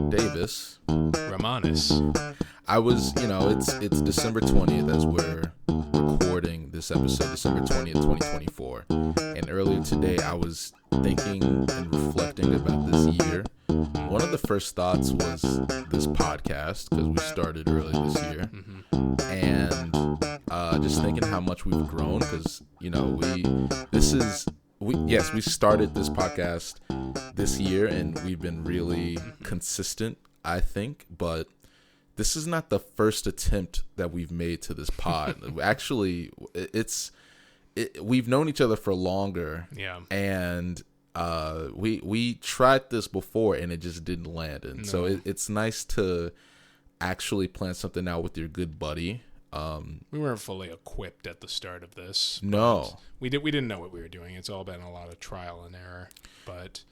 Davis. Romanus. I was, it's December 20th as we're recording this episode, December 20th, 2024. And earlier today, I was thinking and reflecting about this year. One of the first thoughts was this podcast, because we started early this year. And just thinking how much we've grown, because, we started this podcast this year, and we've been really consistent, I think, but this is not the first attempt that we've made to this pod. Actually, we've known each other for longer. Yeah. And we tried this before, and it just didn't land. And so it's nice to actually plan something out with your good buddy. We weren't fully equipped at the start of this. No. We didn't know what we were doing. It's all been a lot of trial and error, but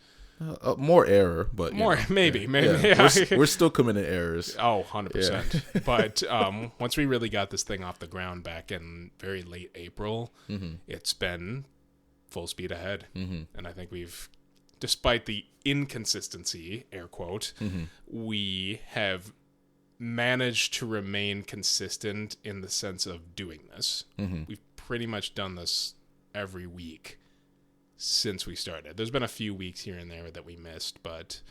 more error, but maybe. Yeah. We're still committing errors. Oh, 100%. Yeah. But once we really got this thing off the ground back in very late April, it's been full speed ahead. And I think we've, despite the inconsistency, air quote, we have managed to remain consistent in the sense of doing this. We've pretty much done this every week since we started. There's been a few weeks here and there that we missed, but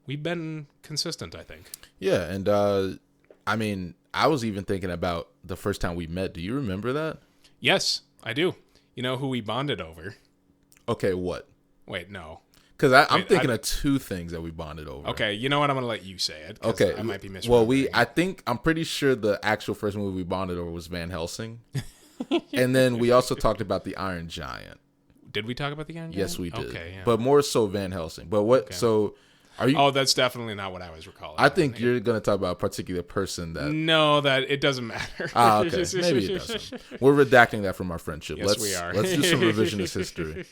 we've been consistent, I think. Yeah, and I was even thinking about the first time we met. Do you remember that? Yes, I do. You know who we bonded over? Okay, what? Wait, no. Because I'm thinking of two things that we bonded over. Okay, you know what? I'm going to let you say it. Okay. I might be misremembering. Well, I'm pretty sure the actual first movie we bonded over was Van Helsing. And then we also talked about the Iron Giant. Did we talk about the Iron Giant? Yes, we did. Okay, yeah. But more so Van Helsing. But what, okay. So are you? Oh, that's definitely not what I was recalling. I think you're going to talk about a particular person that. No, that it doesn't matter. Okay. Maybe it doesn't. We're redacting that from our friendship. Yes, we are. Let's do some revisionist history.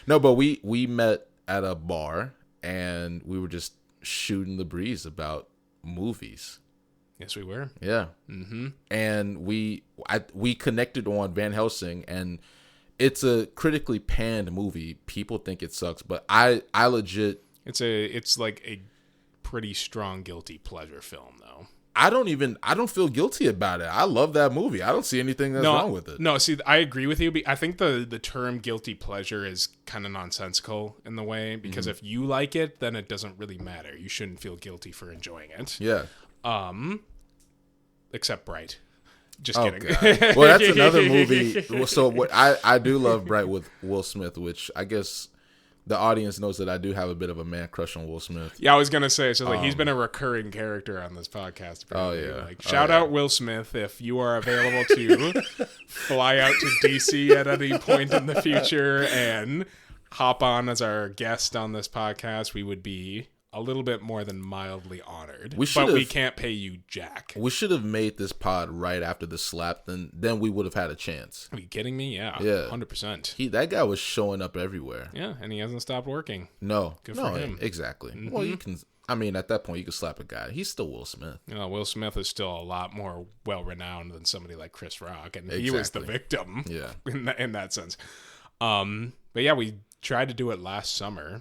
No, but we met at a bar, and we were just shooting the breeze about movies. Yes, we were. Yeah. And we connected on Van Helsing, and it's a critically panned movie. People think it sucks, but I legit. It's like a pretty strong guilty pleasure film, though. I don't feel guilty about it. I love that movie. I don't see anything that's wrong with it. No, see, I agree with you. I think the term guilty pleasure is kind of nonsensical in the way, because if you like it, then it doesn't really matter. You shouldn't feel guilty for enjoying it. Yeah. Except Bright. Just kidding. God. Well, that's another movie. So what I do love Bright with Will Smith, which I guess the audience knows that I do have a bit of a man crush on Will Smith. Yeah, I was gonna say, so he's been a recurring character on this podcast. Apparently. Oh yeah. Shout out Will Smith if you are available to fly out to DC at any point in the future and hop on as our guest on this podcast. We would be a little bit more than mildly honored. But we can't pay you jack. We should have made this pod right after the slap. Then we would have had a chance. Are you kidding me? Yeah. 100%. That guy was showing up everywhere. Yeah, and he hasn't stopped working. No. Good for him. Exactly. Well, you can. I mean, at that point, you can slap a guy. He's still Will Smith. Will Smith is still a lot more well-renowned than somebody like Chris Rock, and he was the victim. Yeah. In that sense. But yeah, we tried to do it last summer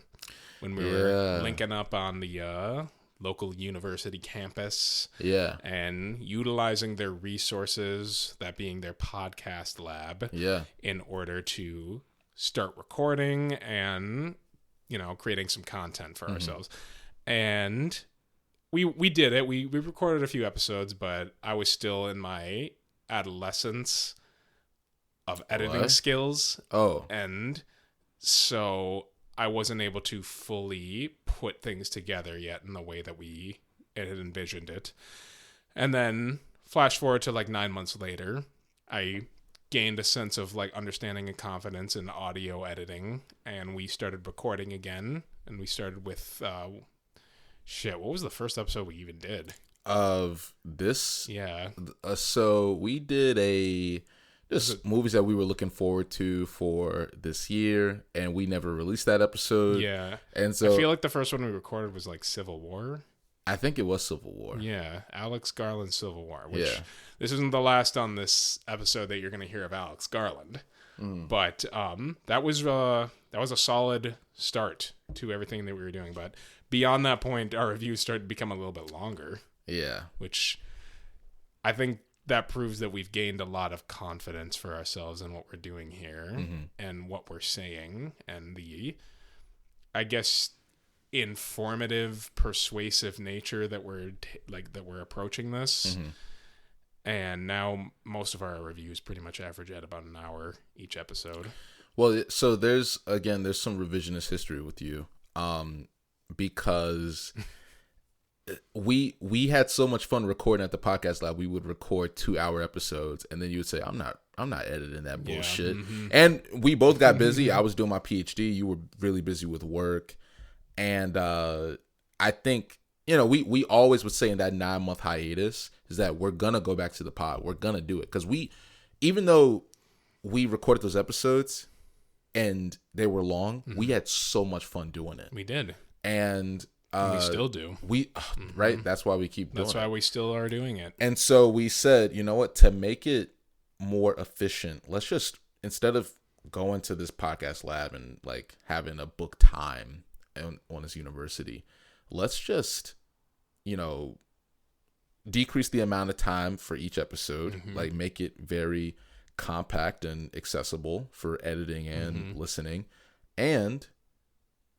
when we were linking up on the local university campus. Yeah. And utilizing their resources, that being their podcast lab. Yeah. In order to start recording and, creating some content for ourselves. And we did it. We recorded a few episodes, but I was still in my adolescence of editing skills. Oh. And so I wasn't able to fully put things together yet in the way that we had envisioned it. And then flash forward to 9 months later, I gained a sense of understanding and confidence in audio editing, and we started recording again. And we started with what was the first episode we even did of this? Yeah. So we did a just movies that we were looking forward to for this year, and we never released that episode. Yeah. And so I feel like the first one we recorded was like Civil War. I think it was Civil War. Yeah, Alex Garland's Civil War, which Yeah. this isn't the last on this episode that you're going to hear of Alex Garland. But that was a solid start to everything that we were doing. But beyond that point, our reviews started to become a little bit longer. Yeah. Which I think that proves that we've gained a lot of confidence for ourselves in what we're doing here and what we're saying, and the, I guess, informative, persuasive nature that we're approaching this. And now most of our reviews pretty much average at about an hour each episode. Well, so there's some revisionist history with you, because we had so much fun recording at the podcast lab. We would record 2-hour episodes, and then you would say, I'm not editing that bullshit. And we both got busy. I was doing my PhD. You were really busy with work. And I think, we always would say in that 9-month hiatus is that we're going to go back to the pod. We're going to do it. Because even though we recorded those episodes and they were long, we had so much fun doing it. We did. And we still do. Right? That's why we keep doing it. That's why we still are doing it. And so we said, you know what? To make it more efficient, let's just, instead of going to this podcast lab and like having a book time on this university, let's just, decrease the amount of time for each episode, like make it very compact and accessible for editing and listening, and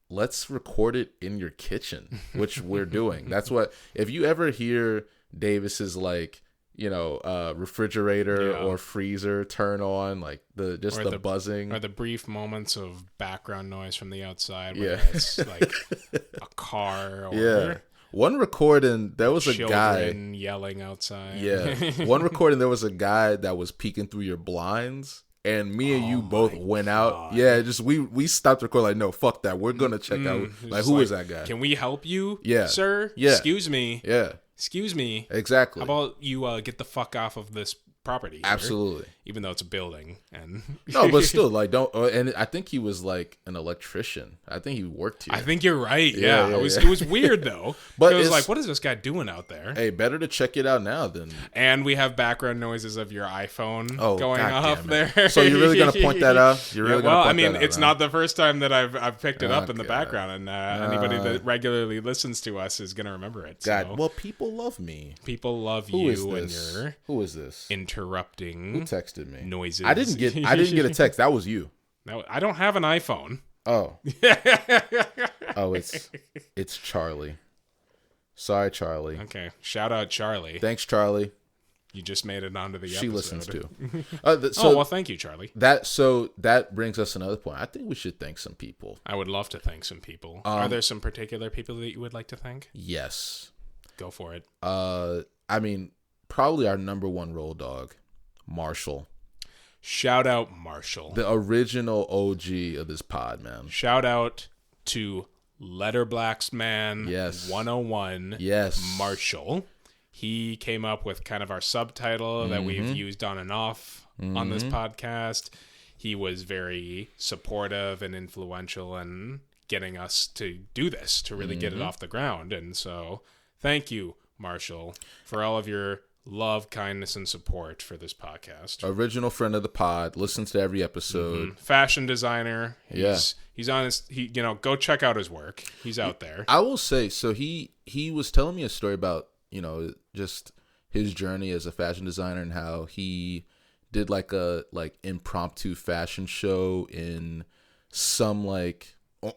let's record it in your kitchen, which we're doing. That's what, if you ever hear Davis's like, refrigerator or freezer turn on, like the buzzing, or the brief moments of background noise from the outside, whether it's like a car or one recording, there was a guy yelling outside. One recording, there was a guy that was peeking through your blinds, and me and you both went out. Yeah, just we stopped recording. Like, no, fuck that. We're gonna check out. Like, who is that guy? Can we help you? Yeah, sir. Yeah. Excuse me. Yeah. Excuse me. Exactly. How about you get the fuck off of this property here? Absolutely. Even though it's a building. And no, but still, like, don't. And I think he was like an electrician. I think he worked here. I think you're right. Yeah. It was weird though. But it was like, what is this guy doing out there? Hey, better to check it out now than. And we have background noises of your iPhone going off there. So you're really gonna point that out? You're really gonna point that out, it's not the first time that I've picked it up in the background, and anybody that regularly listens to us is gonna remember it. God, so. Well, people love me. People love Who you, is and this? your Who is this? Interrupting. Who texted me? Noises. I didn't get a text. That was you. No, I don't have an iPhone. Oh. Oh, it's Charlie. Sorry, Charlie. Okay. Shout out Charlie. Thanks, Charlie. You just made it onto the episode. She listens too. Well, thank you, Charlie. That brings us to another point. I think we should thank some people. I would love to thank some people. Are there some particular people that you would like to thank? Yes. Go for it. Probably our number one road dog, Marshall. Shout out Marshall. The original OG of this pod, man. Shout out to Letterblacks Man 101. Yes. Marshall. He came up with kind of our subtitle that we've used on and off on this podcast. He was very supportive and influential in getting us to do this, to really get it off the ground. And so thank you, Marshall, for all of your love, kindness, and support for this podcast. Original friend of the pod, listens to every episode. Fashion designer. He's on his, go check out his work. He's out there. I will say, so he was telling me a story about, just his journey as a fashion designer and how he did like a impromptu fashion show in some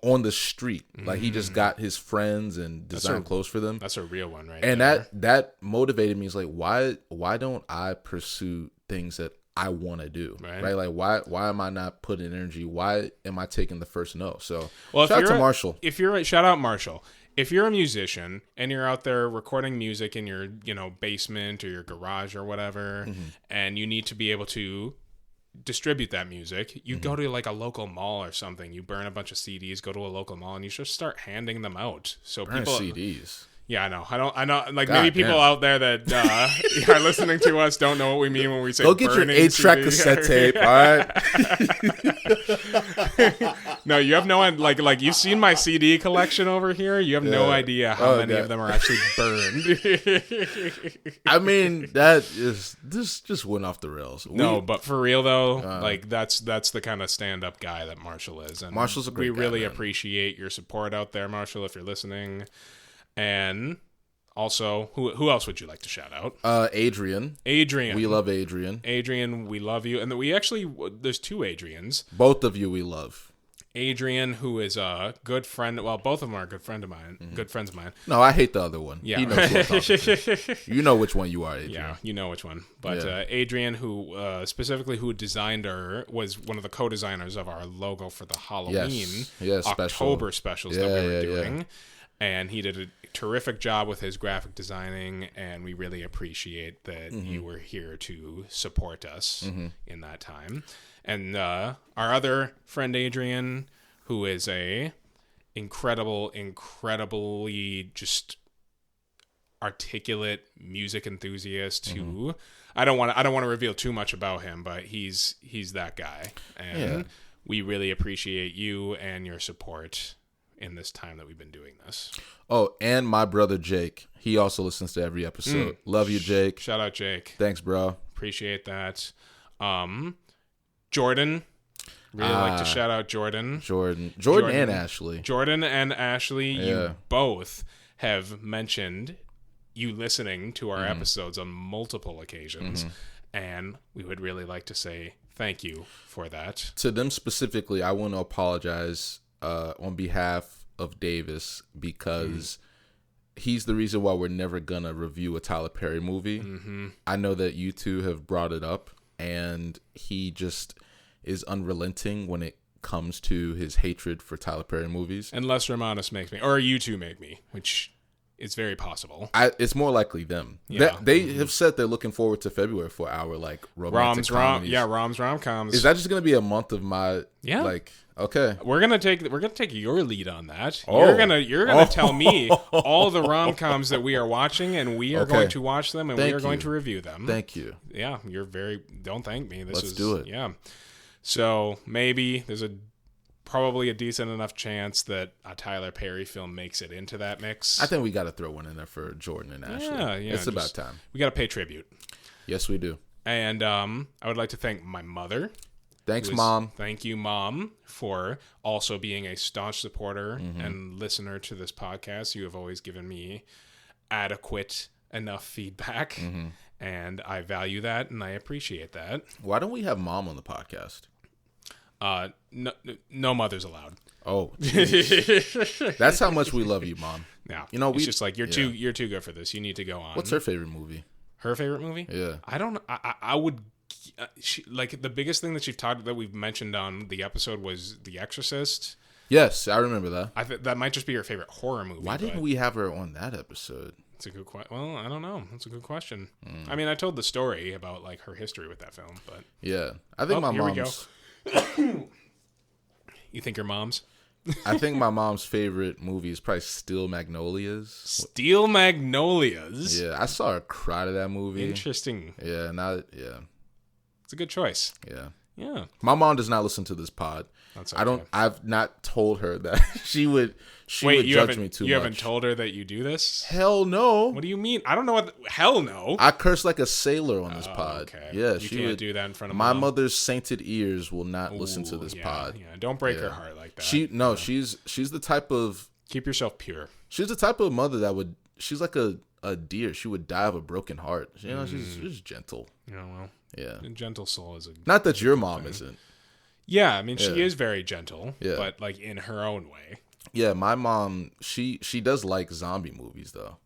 on the street. Like he just got his friends and designed clothes for them. That's a real one, right? And there. that motivated me. It's like, why don't I pursue things that I want to do? Right? Like why am I not putting energy? Why am I taking the first no? So shout out to Marshall. Shout out Marshall. If you're a musician and you're out there recording music in your, basement or your garage or whatever, and you need to be able to distribute that music, you go to like a local mall or something, you burn a bunch of CDs, go to a local mall, and you just start handing them out. So burn people CDs. Yeah, I know. I know. Like, God maybe people damn. out there that are listening to us don't know what we mean when we say Go get your burning 8-track CD. cassette tape, all right? No, you have no like you've seen my CD collection over here. You have no idea how many of them are actually burned. I mean, this just went off the rails. No, but for real though, like that's the kind of stand-up guy that Marshall is, and Marshall's a great we really guy, man. appreciate your support out there, Marshall, if you're listening. And also, who else would you like to shout out? Adrian. Adrian. We love Adrian. Adrian, we love you. And we actually, there's two Adrians. Both of you we love. Adrian, who is a good friend. Well, both of them are good friends of mine. No, I hate the other one. Yeah. He knows who I'm talking to. You know which one you are, Adrian. Yeah, you know which one. But Adrian, who specifically who designed was one of the co-designers of our logo for the Halloween October specials that we were doing. Yeah. And he did a terrific job with his graphic designing, and we really appreciate that you were here to support us in that time. And our other friend Adrian, who is a incredibly just articulate music enthusiast who I don't want to reveal too much about him, but he's that guy, and we really appreciate you and your support in this time that we've been doing this. Oh, and my brother Jake. He also listens to every episode. Love you, Jake. Shout out, Jake. Thanks, bro. Appreciate that. Jordan. Really like to shout out Jordan. Jordan and Ashley. Jordan and Ashley, you both have mentioned you listening to our episodes on multiple occasions. And we would really like to say thank you for that. To them specifically, I want to apologize on behalf of Davis because he's the reason why we're never gonna review a Tyler Perry movie. I know that you two have brought it up, and he just is unrelenting when it comes to his hatred for Tyler Perry movies. Unless Romanus makes me, or you two make me, which is very possible. It's more likely them. Yeah. They have said they're looking forward to February for our like romantic comedies. Rom's rom-coms. Is that just gonna be a month of my like? Okay, we're gonna take your lead on that. You're gonna tell me all the rom-coms that we are watching, and we are going to watch them, and we are going to review them. Thank you. Yeah, don't thank me. Let's do it. Yeah. So maybe there's probably a decent enough chance that a Tyler Perry film makes it into that mix. I think we got to throw one in there for Jordan and Ashley. Yeah, it's about time. We got to pay tribute. Yes, we do. And I would like to thank my mother. Thanks, Mom. Thank you, Mom, for also being a staunch supporter and listener to this podcast. You have always given me adequate enough feedback, and I value that, and I appreciate that. Why don't we have Mom on the podcast? No mothers allowed. Oh, that's how much we love you, Mom. Yeah, it's just like you're too good for this. You need to go on. What's her favorite movie? Her favorite movie? Yeah, I would. Like the biggest thing that we've mentioned on the episode was The Exorcist. Yes, I remember that. That might just be her favorite horror movie. Why didn't we have her on that episode? It's a good question. Well, I don't know. That's a good question. I mean, I told the story about like her history with that film, but yeah, I think my mom's. You think your mom's? I think my mom's favorite movie is probably Steel Magnolias. Steel Magnolias. Yeah, I saw her cry to that movie. Interesting. Yeah, it's a good choice. Yeah. My mom does not listen to this pod. That's okay. I've not told her that she would judge me too much. You haven't told her that you do this? Hell no. What do you mean? I don't know hell no. I curse like a sailor on this pod. Okay. Yeah, you can't do that in front of my mother's sainted ears will not listen to this pod. Yeah, don't break her heart like that. She's the type of keep yourself pure. She's the type of mother that she's like a deer. She would die of a broken heart. You know, she's gentle. Yeah, well. Yeah. A gentle soul is not that your mom isn't. Yeah, I mean she is very gentle, yeah, but like in her own way. Yeah, my mom, she does like zombie movies though.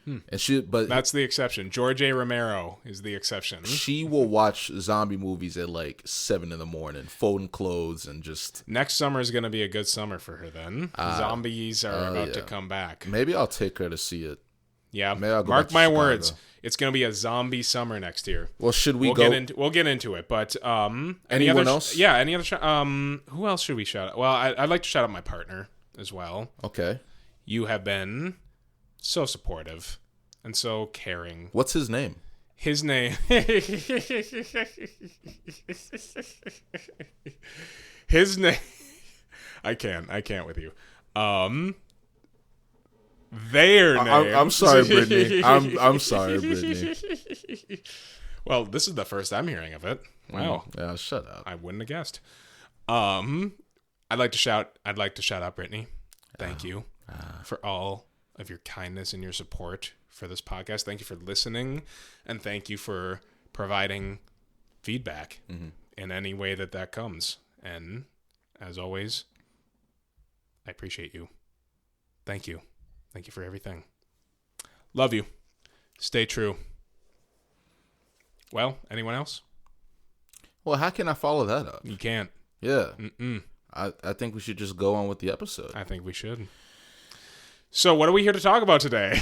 And that's the exception. George A. Romero is the exception. She will watch zombie movies at like 7 a.m, folding clothes and just. Next summer is going to be a good summer for her then. Zombies are about to come back. Maybe I'll take her to see it. Yeah, mark my words. It's going to be a zombie summer next year. Well, should we go? We'll get into it, but anyone else? Yeah, any other? Who else should we shout out? Well, I'd like to shout out my partner as well. Okay. You have been so supportive and so caring. What's his name? His name. His name. I can't with you. Their name. I'm sorry, Brittany. I'm sorry, Brittany. Well, this is the first I'm hearing of it. Wow. Yeah, shut up. I wouldn't have guessed. I'd like to shout out Brittany. Thank you for all of your kindness and your support for this podcast. Thank you for listening, and thank you for providing feedback in any way that comes. And as always, I appreciate you. Thank you. Thank you for everything. Love you. Stay true. Well, anyone else? Well, how can I follow that up? You can't. Yeah. I think we should just go on with the episode. I think we should. So what are we here to talk about today?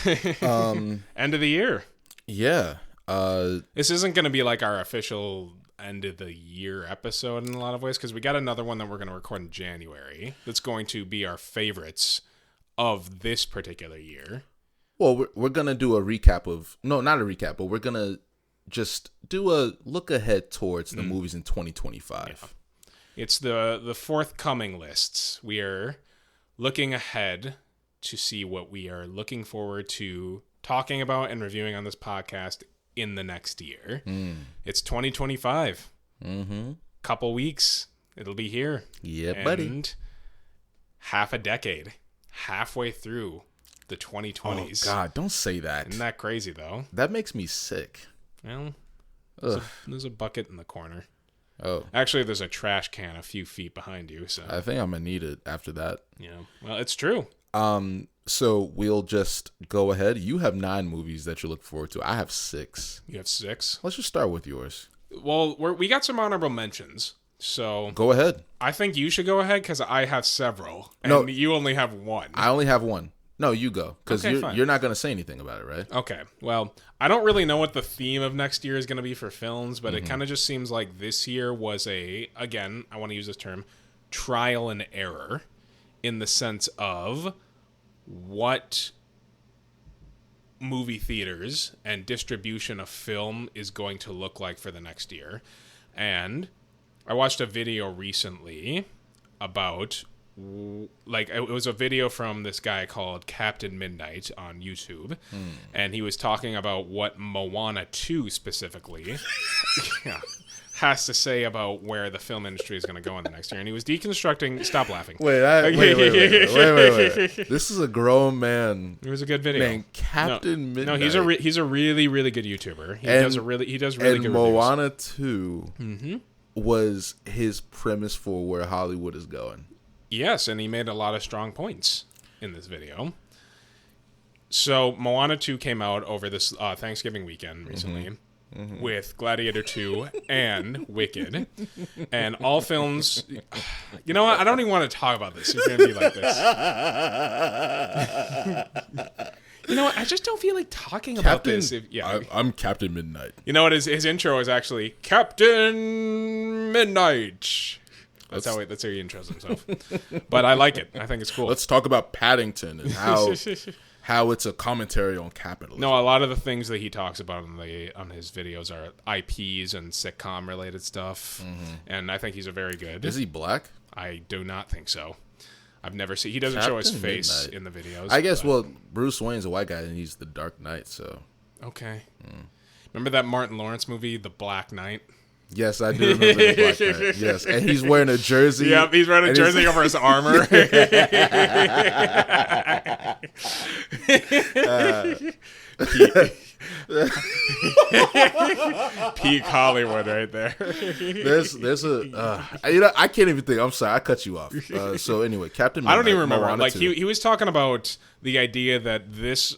End of the year. Yeah. This isn't going to be like our official end of the year episode in a lot of ways, because we got another one that we're going to record in January that's going to be our favorites of this particular year. Well, we're going to do a recap of... No, not a recap, but we're going to just do a look ahead towards the movies in 2025. Yeah. It's the forthcoming lists. We are looking ahead to see what we are looking forward to talking about and reviewing on this podcast in the next year. It's 2025. Couple weeks. It'll be here. Yeah, buddy. And half a decade. Halfway through the 2020s. Oh, God, don't say that. Isn't that crazy, though? That makes me sick. Well, there's a bucket in the corner. Oh. Actually, there's a trash can a few feet behind you. So I think I'm going to need it after that. Yeah. Well, it's true. So we'll just go ahead. You have 9 movies that you look forward to. I have 6. You have 6? Let's just start with yours. Well, we got some honorable mentions. So go ahead. I think you should go ahead because I have several. And no, you only have 1. I only have 1. No, you go. Because okay, you're not going to say anything about it, right? Okay. Well, I don't really know what the theme of next year is going to be for films, but it kind of just seems like this year was again, I want to use this term, trial and error, in the sense of what movie theaters and distribution of film is going to look like for the next year. And I watched a video recently about, like, it was a video from this guy called Captain Midnight on YouTube, and he was talking about what Moana 2 specifically has to say about where the film industry is going to go in the next year. And he was deconstructing... Stop laughing. Wait. This is a grown man. It was a good video. Named Captain Midnight. No, he's a really, really good YouTuber. He does really good reviews. Moana 2 was his premise for where Hollywood is going. Yes, and he made a lot of strong points in this video. So Moana 2 came out over this Thanksgiving weekend recently with Gladiator 2 and Wicked. And all films... You know what? I don't even want to talk about this. It's going to be like this. You know what? I just don't feel like talking about this. I'm Captain Midnight. You know what? His intro is actually Captain Midnight. That's how he intros himself. But I like it. I think it's cool. Let's talk about Paddington and how it's a commentary on capitalism. No, a lot of the things that he talks about on his videos are IPs and sitcom related stuff. And I think he's a very good. Is he black? I do not think so. I've never seen. He doesn't show his face in the videos. I guess. Well, Bruce Wayne's a white guy and he's the Dark Knight. So okay. Remember that Martin Lawrence movie, The Black Knight? Yes, I do remember the Black Knight. Yes, and he's wearing a jersey. Yeah, he's wearing a jersey over his armor. Peak Hollywood right there. There's a I can't even think. I'm sorry, I cut you off. So anyway, Captain Midnight, I don't even remember. Moana Like 2. he was talking about the idea that this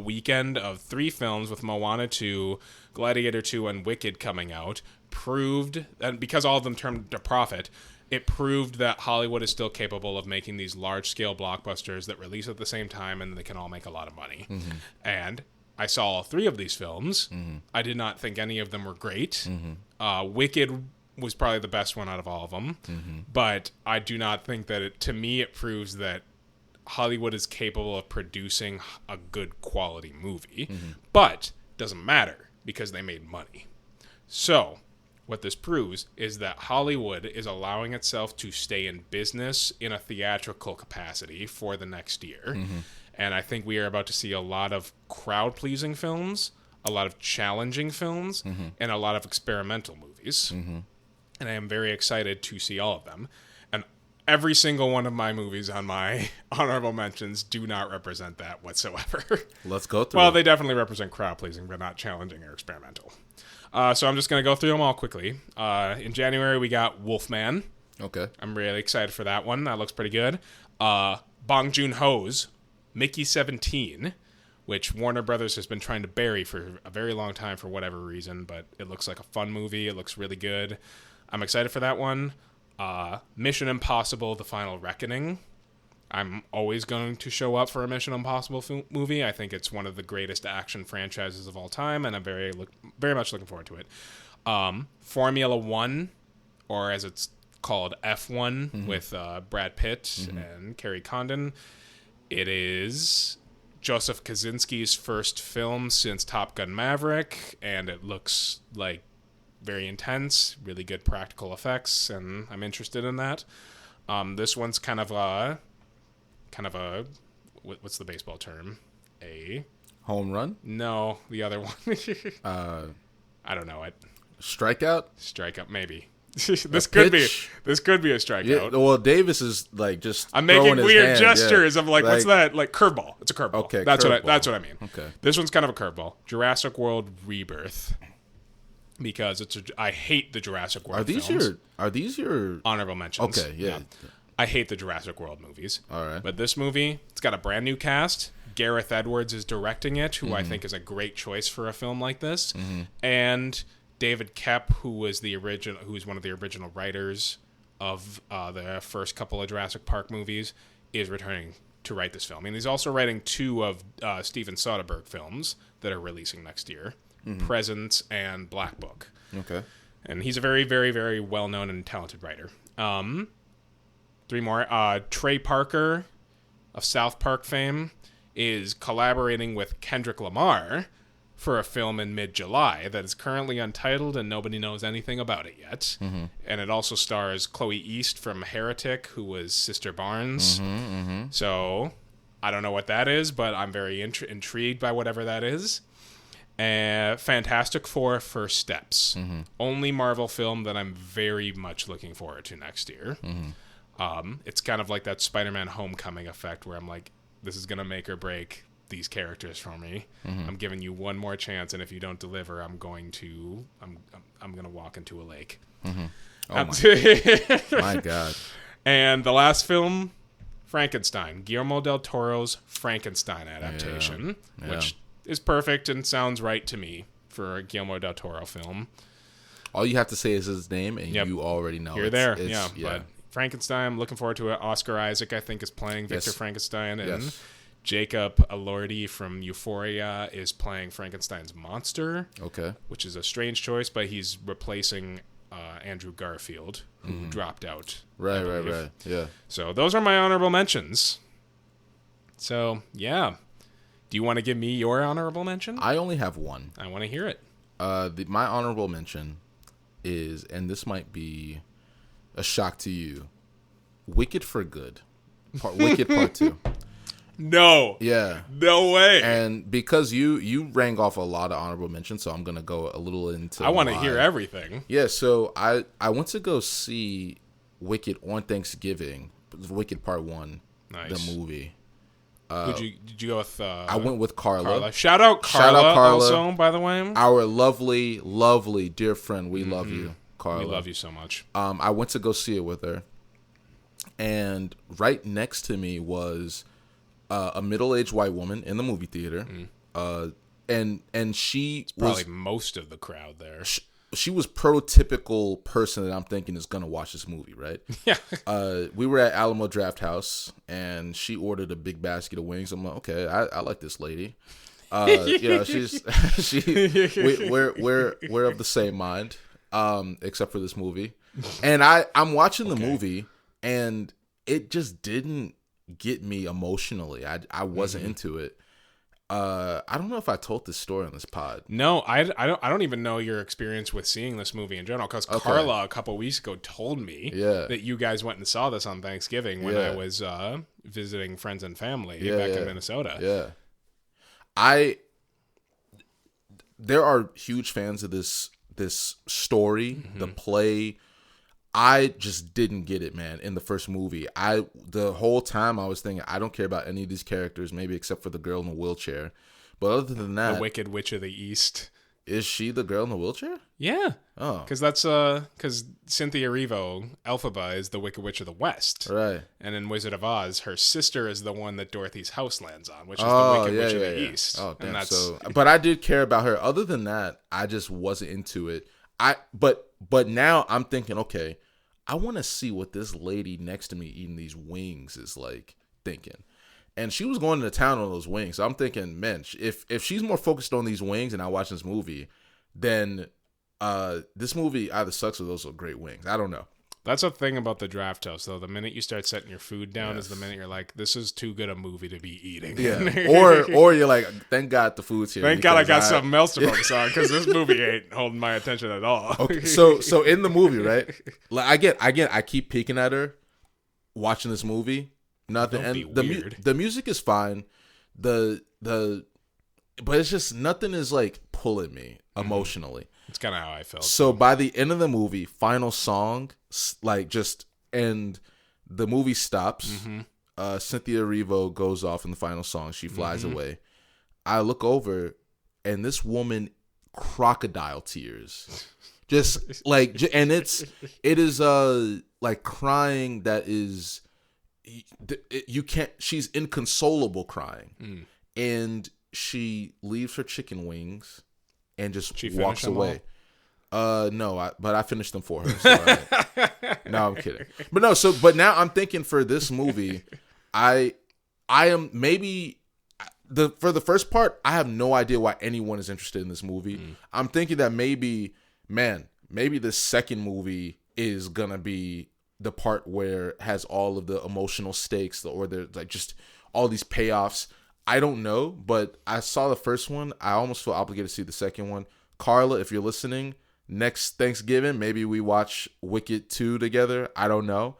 weekend of 3 films with Moana 2, Gladiator 2, and Wicked coming out proved, and because all of them turned a profit, it proved that Hollywood is still capable of making these large-scale blockbusters that release at the same time and they can all make a lot of money. And I saw all 3 of these films. I did not think any of them were great. Wicked was probably the best one out of all of them. But I do not think that to me, it proves that Hollywood is capable of producing a good quality movie, but doesn't matter because they made money. So what this proves is that Hollywood is allowing itself to stay in business in a theatrical capacity for the next year. And I think we are about to see a lot of crowd-pleasing films, a lot of challenging films, and a lot of experimental movies. And I am very excited to see all of them. And every single one of my movies on my honorable mentions do not represent that whatsoever. Let's go through. Well, they definitely represent crowd-pleasing, but not challenging or experimental. So I'm just going to go through them all quickly. In January, we got Wolfman. Okay. I'm really excited for that one. That looks pretty good. Bong Joon-ho's Mickey 17, which Warner Brothers has been trying to bury for a very long time for whatever reason, but it looks like a fun movie. It looks really good. I'm excited for that one. Mission Impossible: The Final Reckoning. I'm always going to show up for a Mission Impossible movie. I think it's one of the greatest action franchises of all time, and I'm very much looking forward to it. Formula One, or as it's called, F1, with Brad Pitt and Kerry Condon. It is Joseph Kosinski's first film since Top Gun Maverick, and it looks like very intense, really good practical effects, and I'm interested in that. This one's kind of a what's the baseball term? A home run? No, the other one. I don't know it. Strikeout? Strikeout, maybe. This could be a strikeout. Yeah, well, Davis is like just. I'm making weird hand, gestures. I'm like, what's that? Like curveball. It's a curveball. Okay, that's what I mean. Okay. This one's kind of a curveball. Jurassic World Rebirth, because I hate the Jurassic World. Are these your honorable mentions? Okay, yeah. I hate the Jurassic World movies. All right. But this movie, it's got a brand new cast. Gareth Edwards is directing it, who I think is a great choice for a film like this. And David Koepp, who was one of the original writers of the first couple of Jurassic Park movies, is returning to write this film. And he's also writing 2 of Steven Soderbergh films that are releasing next year, Presence and Black Book. Okay. And he's a very, very, very well-known and talented writer. 3 more. Trey Parker of South Park fame is collaborating with Kendrick Lamar for a film in mid-July that is currently untitled and nobody knows anything about it yet. And it also stars Chloe East from Heretic, who was Sister Barnes. So I don't know what that is, but I'm very intrigued by whatever that is. Fantastic Four: First Steps. Only Marvel film that I'm very much looking forward to next year. It's kind of like that Spider-Man Homecoming effect where I'm like, this is going to make or break these characters for me. I'm giving you one more chance, and if you don't deliver, I'm going to walk into a lake. Oh my God. And the last film, Frankenstein, Guillermo del Toro's Frankenstein adaptation, which is perfect and sounds right to me for a Guillermo del Toro film. All you have to say is his name, and you already know. You're there. But Frankenstein, I'm looking forward to it. Oscar Isaac, I think, is playing Victor Frankenstein, and Jacob Elordi from Euphoria is playing Frankenstein's monster. Okay. Which is a strange choice, but he's replacing Andrew Garfield, who dropped out. Right. Yeah. So those are my honorable mentions. So, yeah. Do you want to give me your honorable mention? I only have one. I want to hear it. My honorable mention is, and this might be a shock to you, Wicked for Good. Wicked Part 2. No. Yeah. No way. And because you rang off a lot of honorable mentions, so I'm going to go a little into I want to hear everything. Yeah, so I went to go see Wicked on Thanksgiving, Wicked Part 1, the movie. Did you go with... I went with Carla. Shout out Carla also, by the way. Our lovely, lovely dear friend. We love you, Carla. We love you so much. I went to go see it with her. And right next to me was a middle-aged white woman in the movie theater. And she it's probably most of the crowd there. She was prototypical person that I'm thinking is going to watch this movie, right? Yeah. We were at Alamo Draft House, and she ordered a big basket of wings. I'm like, okay, I like this lady. We're of the same mind, except for this movie. And I'm watching the movie, and it just didn't get me emotionally. I wasn't into it. I don't know if I told this story on this pod. No, I don't even know your experience with seeing this movie in general, because Carla a couple weeks ago told me that you guys went and saw this on Thanksgiving when I was visiting friends and family back in Minnesota. Yeah. There are huge fans of this story, the play. I just didn't get it, man, in the first movie. The whole time I was thinking, I don't care about any of these characters, maybe except for the girl in the wheelchair. But other than that... The Wicked Witch of the East. Is she the girl in the wheelchair? Yeah. Oh. Because Cynthia Erivo, Elphaba, is the Wicked Witch of the West. Right. And in Wizard of Oz, her sister is the one that Dorothy's house lands on, which is the Wicked Witch of the East. Oh, damn. And but I did care about her. Other than that, I just wasn't into it. But now I'm thinking, okay, I want to see what this lady next to me eating these wings is like thinking. And she was going to town on those wings. So I'm thinking, man, if she's more focused on these wings and I watch this movie, then this movie either sucks or those are great wings. I don't know. That's a thing about the draft house, though. The minute you start setting your food down is the minute you're like, this is too good a movie to be eating. Yeah. or you're like, thank God the food's here. Thank God I got something else to focus on, because this movie ain't holding my attention at all. Okay. So in the movie, right? Like I keep peeking at her, watching this movie. Nothing. Don't And be weird. the music is fine. But it's just nothing is like pulling me emotionally. It's kind of how I felt. So by the end of the movie, final song, like and the movie stops. Cynthia Erivo goes off in the final song. She flies away. I look over, and this woman, crocodile tears, just like, and it is like crying that is, you can't. She's inconsolable crying, and she leaves her chicken wings and just walks away. No, but I finished them for her. So no, I'm kidding. But no, but now I'm thinking for this movie, I am maybe for the first part, I have no idea why anyone is interested in this movie. I'm thinking that maybe the second movie is gonna be the part where it has all of the emotional stakes, or there's like just all these payoffs. I don't know, but I saw the first one. I almost feel obligated to see the second one. Carla, if you're listening, next Thanksgiving, maybe we watch Wicked 2 together. I don't know.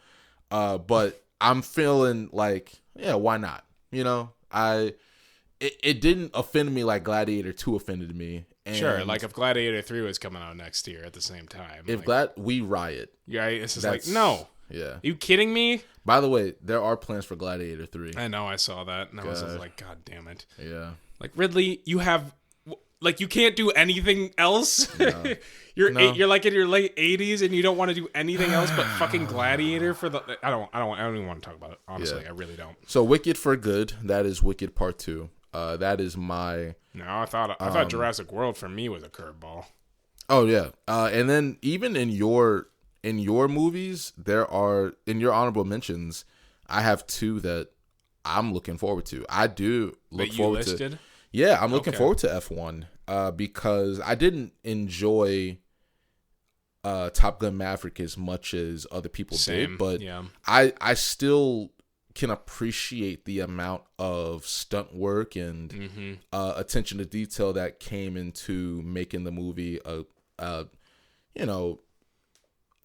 But I'm feeling like, yeah, why not? You know, it didn't offend me like Gladiator 2 offended me. And sure, like if Gladiator 3 was coming out next year at the same time. If we riot. Yeah, it's just like, no. Yeah. Are you kidding me? By the way, there are plans for Gladiator 3. I know, I saw that, and I was like, God damn it. Yeah. Like, Ridley, you can't do anything else? No. You're like in your late 80s, and you don't want to do anything else but fucking Gladiator for the... I don't even want to talk about it, honestly. Yeah. I really don't. So, Wicked for Good, that is Wicked Part 2. That is my... No, I thought Jurassic World for me was a curveball. Oh, yeah. And then even in your movies, there are, in your honorable mentions, I have two that I'm looking forward to. I do look forward to. Yeah, I'm looking forward to F1 because I didn't enjoy Top Gun Maverick as much as other people did, but yeah. I still can appreciate the amount of stunt work and attention to detail that came into making the movie an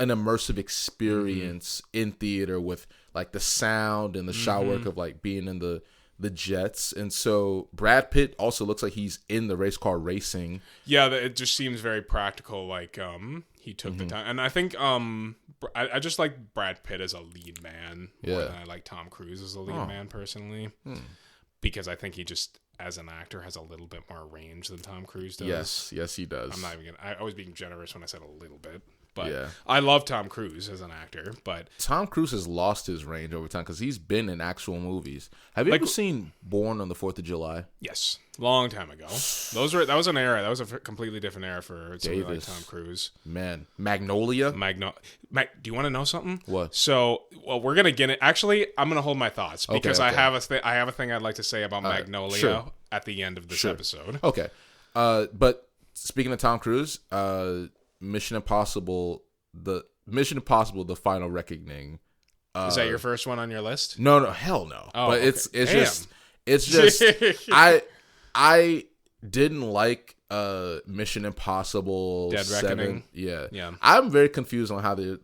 immersive experience in theater with like the sound and the shot work of like being in the jets. And so Brad Pitt also looks like he's in the race car racing. Yeah, it just seems very practical. Like he took the time, and I think I just like Brad Pitt as a lead man more than I like Tom Cruise as a lead man personally, because I think he just as an actor has a little bit more range than Tom Cruise does. Yes, he does. I was being generous when I said a little bit. But yeah. I love Tom Cruise as an actor, but Tom Cruise has lost his range over time because he's been in actual movies. Have you ever seen Born on the 4th of July? Yes, long time ago. That was an era. That was a completely different era for somebody like Tom Cruise. Man, Magnolia. Do you want to know something? What? So, we're gonna get it. Actually, I'm gonna hold my thoughts because I have a thing I'd like to say about Magnolia at the end of this episode. Okay. But speaking of Tom Cruise, Mission Impossible, the Final Reckoning, Is that your first one on your list? No, hell no. Oh, but okay. it's just I didn't like Mission Impossible Dead 7. Reckoning. Yeah. I'm very confused on how they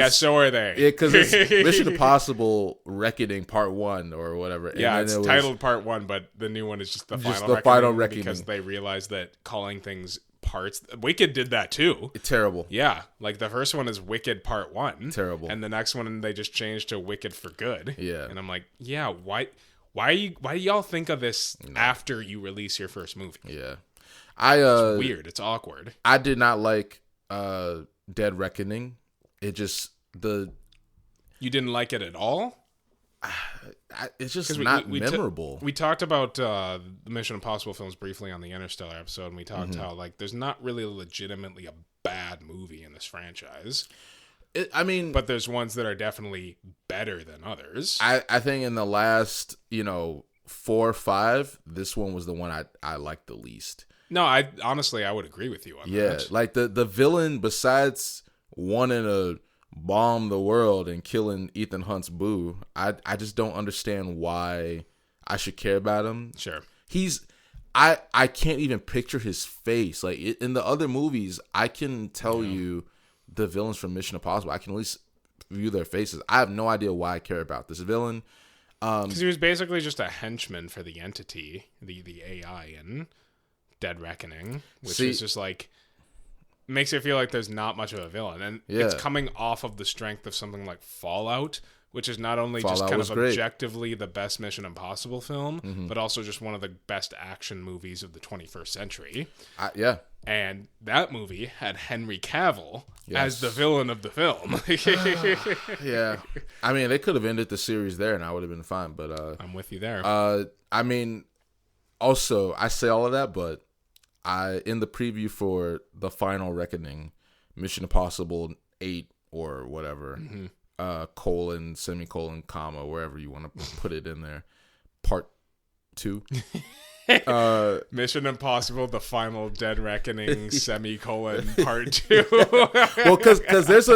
So are they. Yeah, because it's Mission Impossible Reckoning Part 1 or whatever. Yeah, and it's titled Part 1, but the new one is just the final reckoning because they realized that calling things parts. Wicked did that too. Terrible. Yeah, like the first one is Wicked Part 1. Terrible. And the next one they just changed to Wicked for Good. Yeah. And I'm like, yeah, why do y'all think of this after you release your first movie? Yeah. It's weird. It's awkward. I did not like Dead Reckoning. It just You didn't like it at all? It's just not memorable. We talked about the Mission Impossible films briefly on the Interstellar episode, and we talked how like there's not really legitimately a bad movie in this franchise. But there's ones that are definitely better than others. I think in the last 4 or 5, this one was the one I liked the least. No, I honestly would agree with you on that. Yeah, like the villain, besides wanting to bomb the world and killing Ethan Hunt's boo, I just don't understand why I should care about him. Sure. I can't even picture his face. Like in the other movies, I can tell you the villains from Mission Impossible. I can at least view their faces. I have no idea why I care about this villain. Because he was basically just a henchman for the entity, the AI in Dead Reckoning, which is just like makes it feel like there's not much of a villain, and it's coming off of the strength of something like Fallout, which is not only just kind of objectively the best Mission Impossible film, but also just one of the best action movies of the 21st century. And that movie had Henry Cavill as the villain of the film. Yeah. I mean, they could have ended the series there and I would have been fine, but I'm with you there. I mean, also, I say all of that, but in the preview for The Final Reckoning, Mission Impossible 8 or whatever, colon, semicolon, comma, wherever you want to put it in there, Part 2. Mission Impossible: The Final Dead Reckoning semicolon Part 2. Well, because there's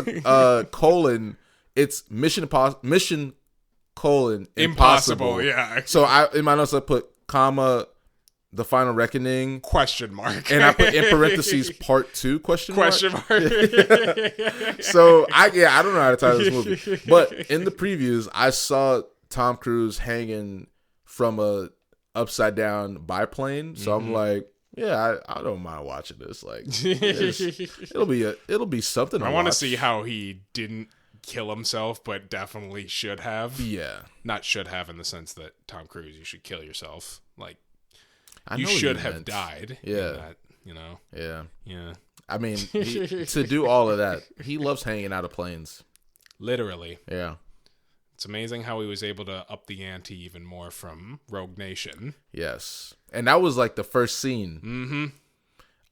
a colon. It's Mission colon impossible. Yeah. So in my notes I put comma The Final Reckoning question mark, and I put in parentheses Part 2 question mark. Yeah. So I don't know how to title this movie, but in the previews I saw Tom Cruise hanging from a upside down biplane, so I'm like, I don't mind watching this. Like, it'll be something. I want to see how he didn't kill himself, but definitely should have. Yeah, not should have in the sense that Tom Cruise, you should kill yourself. Like, you should have died. Yeah, that, Yeah. I mean, to do all of that, he loves hanging out of planes. Literally. Yeah. It's amazing how he was able to up the ante even more from Rogue Nation. Yes. And that was like the first scene.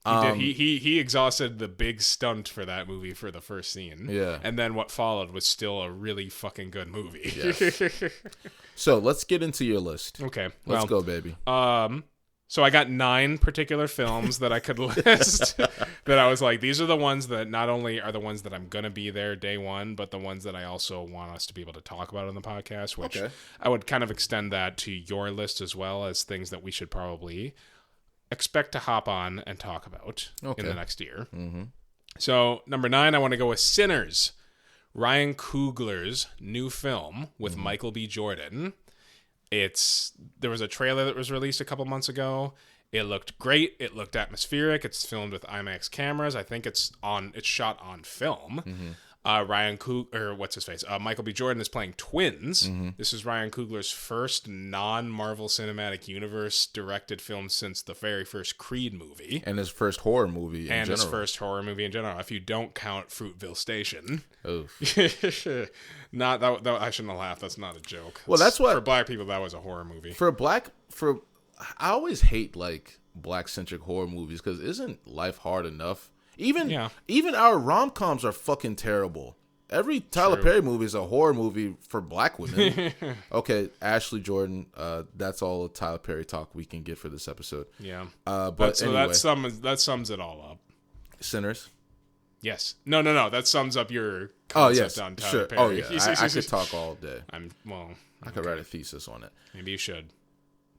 Mm-hmm. He exhausted the big stunt for that movie for the first scene. Yeah. And then what followed was still a really fucking good movie. Yes. So let's get into your list. Okay. Let's go, baby. So I got 9 particular films that I could list that I was like, these are the ones that not only are the ones that I'm going to be there day one, but the ones that I also want us to be able to talk about on the podcast, which I would kind of extend that to your list as well as things that we should probably expect to hop on and talk about in the next year. Mm-hmm. So number 9, I want to go with Sinners, Ryan Coogler's new film with Michael B. Jordan. There was a trailer that was released a couple months ago. It looked great. It looked atmospheric. It's filmed with IMAX cameras. I think it's shot on film. Mm-hmm. Michael B. Jordan is playing twins. Mm-hmm. This is Ryan Coogler's first non-Marvel Cinematic Universe directed film since the very first Creed movie. And his first horror movie in general. If you don't count Fruitville Station. Oof. Not that I shouldn't have laughed. That's not a joke. Well, that's what... For black people, that was a horror movie. I always hate, like, black-centric horror movies, because isn't life hard enough? Even our rom-coms are fucking terrible. Every Tyler Perry movie is a horror movie for black women. Okay, Ashley Jordan, that's all the Tyler Perry talk we can get for this episode. Yeah. But anyway. That sums it all up. Sinners. Yes. No. That sums up your Oh concept yes, on Tyler sure. Perry. Oh yeah, I could talk all day. I could write a thesis on it. Maybe you should.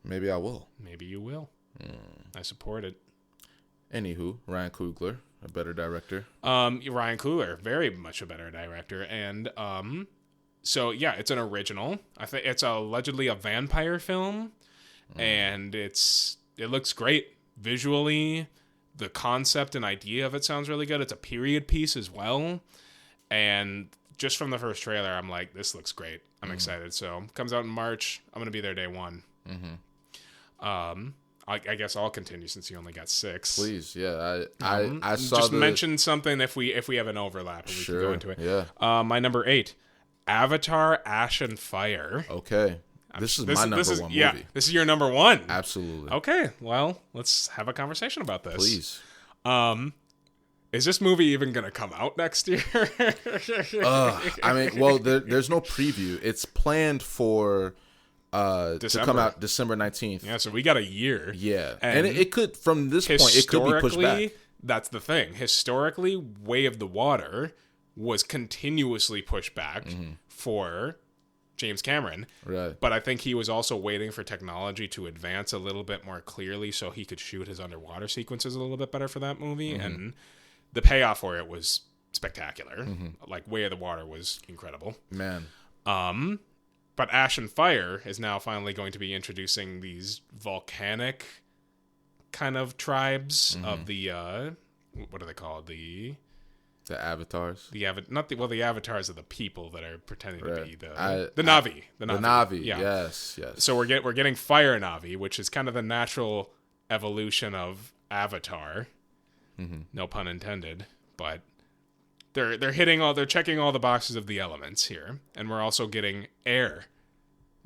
Maybe I will. Maybe you will. I support it. Anywho, Ryan Coogler, a better director. Ryan Coogler, very much a better director, and so yeah, it's an original. I think it's allegedly a vampire film, and it looks great visually. The concept and idea of it sounds really good. It's a period piece as well, and just from the first trailer, I'm like, this looks great. I'm excited. So it comes out in March. I'm gonna be there day one. I guess I'll continue since you only got 6. Please, yeah. I saw just mention something if we have an overlap and we can go into it. Yeah. My number 8, Avatar: Ash and Fire. Okay. This is my number one movie. Yeah, this is your number 1. Absolutely. Okay, well, let's have a conversation about this. Please. Is this movie even going to come out next year? I mean, well, there's no preview. It's planned for to come out December 19th. Yeah, so we got a year. Yeah. And it could, from this point, it could be pushed back. That's the thing. Historically, Way of the Water was continuously pushed back for James Cameron. Right. But I think he was also waiting for technology to advance a little bit more clearly so he could shoot his underwater sequences a little bit better for that movie. And the payoff for it was spectacular. Like, Way of the Water was incredible. Man. But Ash and Fire is now finally going to be introducing these volcanic kind of tribes of the what are they called? The avatars. The avatars are the people that are pretending to be the Na'vi. The Na'vi. Yeah. Yes. So we're getting Fire Na'vi, which is kind of the natural evolution of Avatar. No pun intended, but they're checking all the boxes of the elements here, and we're also getting Air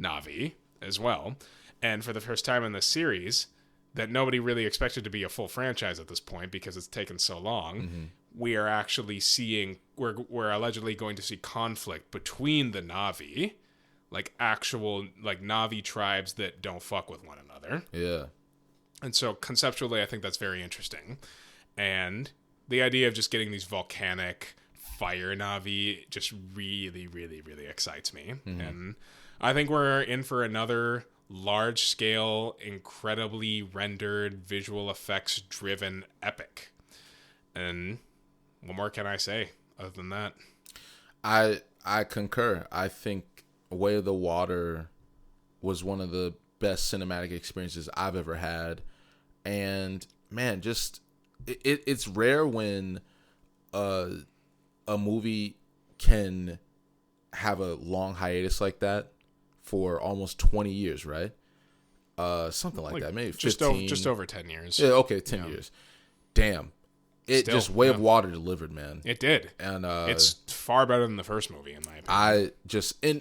Na'vi as well. And for the first time in this series, that nobody really expected to be a full franchise at this point because it's taken so long, we are actually seeing we're allegedly going to see conflict between the Na'vi, like actual like Na'vi tribes that don't fuck with one another. Yeah. And so conceptually, I think that's very interesting. And the idea of just getting these volcanic fire Na'vi just really, really, really excites me. And I think we're in for another large-scale, incredibly rendered, visual effects-driven epic. And what more can I say other than that? I concur. I think Way of the Water was one of the best cinematic experiences I've ever had. And, man, just... It's rare when a movie can have a long hiatus like that for almost 20 years, right? Something like that, maybe 15. Just over 10 years. Yeah, okay, 10 years. Damn. Way of Water delivered, man. It did. And it's far better than the first movie, in my opinion.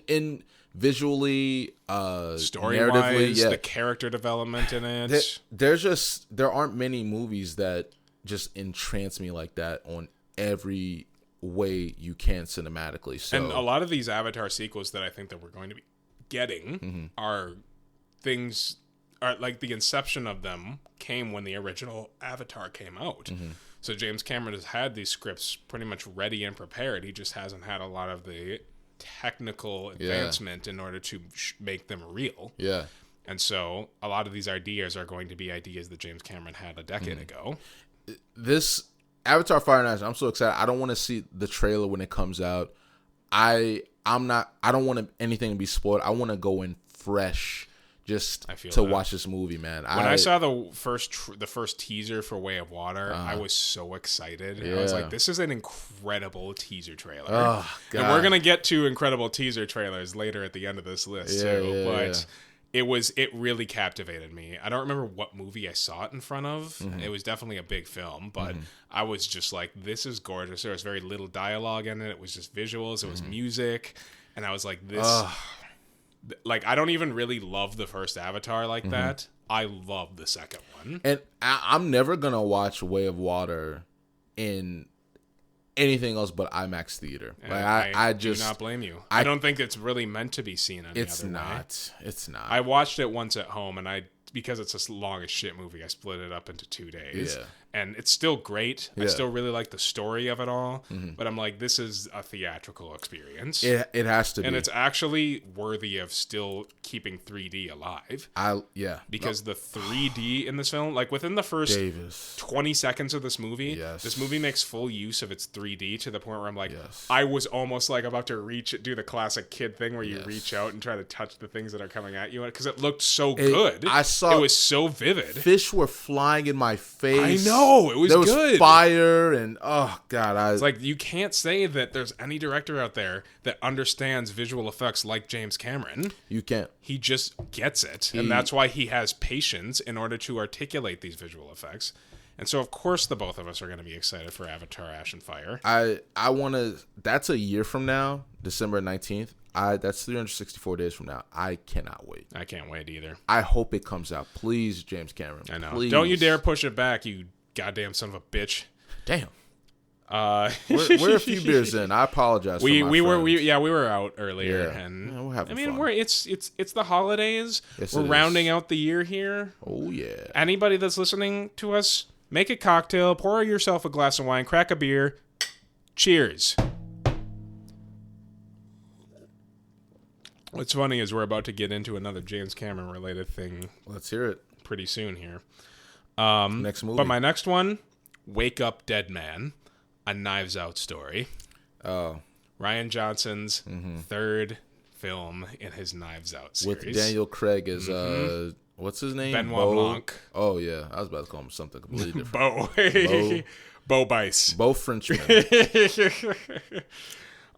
In visually, story-wise, the character development in it. There aren't many movies that just entrance me like that on every way you can cinematically. So, and a lot of these Avatar sequels that I think that we're going to be getting are things are like the inception of them came when the original Avatar came out. So James Cameron has had these scripts pretty much ready and prepared. He just hasn't had a lot of the technical advancement in order to make them real. Yeah. And so a lot of these ideas are going to be ideas that James Cameron had a decade ago. This Avatar Fire and Ash, I'm so excited. I don't want to see the trailer when it comes out. I don't want anything to be spoiled. I want to go in fresh just to watch this movie, man. When I saw the first teaser for Way of Water, I was so excited. Yeah. I was like, this is an incredible teaser trailer. Oh, God. And we're going to get to incredible teaser trailers later at the end of this list too. But it really captivated me. I don't remember what movie I saw it in front of. It was definitely a big film, but I was just like, this is gorgeous. There was very little dialogue in it. It was just visuals. It was music. And I was like, this... Like, I don't even really love the first Avatar like that. I love the second one. And I'm never going to watch Way of Water in anything else but IMAX theater. Like, I just do not blame you. I don't think it's really meant to be seen any it's other not. way. It's not. I watched it once at home, and because it's a long as shit movie, I split it up into 2 days. Yeah. and it's still great. I Yeah. still really like the story of it all, but I'm like, this is a theatrical experience. It has to be. And it's actually worthy of still keeping 3D alive. Because the 3D in this film, like within the first 20 seconds of this movie, this movie makes full use of its 3D to the point where I'm like, I was almost like about to do the classic kid thing where you reach out and try to touch the things that are coming at you, because it looked so good. It was so vivid. Fish were flying in my face. I know, it was good. There was fire, and oh god, it's like, you can't say that there's any director out there that understands visual effects like James Cameron. You can't. He just gets it, and that's why he has patience in order to articulate these visual effects. And so, of course, the both of us are going to be excited for Avatar: Ash and Fire. I want to. That's a year from now, December 19th. That's 364 days from now. I cannot wait. I can't wait either. I hope it comes out. Please, James Cameron. I know. Please. Don't you dare push it back, you goddamn son of a bitch. Damn. We're a few beers in. I apologize. We were out earlier, and we're having fun. It's the holidays. Yes, we're rounding out the year here. Oh yeah. Anybody that's listening to us, make a cocktail, pour yourself a glass of wine, crack a beer. Cheers. What's funny is we're about to get into another James Cameron related thing. Let's hear it. Pretty soon here. Next movie. But my next one, Wake Up Dead Man, a Knives Out story. Oh. Rian Johnson's third film in his Knives Out series. With Daniel Craig as what's his name? Benoit Blanc. Oh yeah, I was about to call him something completely different. Bo Bice. Bo Frenchman.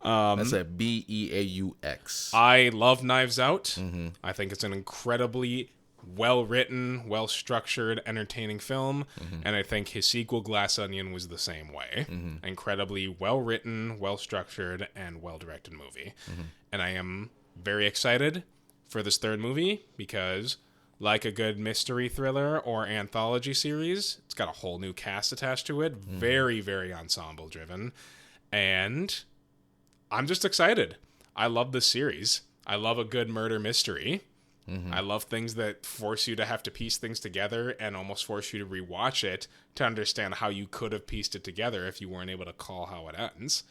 That's a Beaux. I love Knives Out. I think it's an incredibly well-written, well-structured, entertaining film. And I think his sequel, Glass Onion, was the same way. Incredibly well-written, well-structured, and well-directed movie. And I am very excited for this third movie because, like a good mystery thriller or anthology series, it's got a whole new cast attached to it. Very, very ensemble-driven. And I'm just excited. I love this series. I love a good murder mystery. I love things that force you to have to piece things together and almost force you to rewatch it to understand how you could have pieced it together if you weren't able to call how it ends.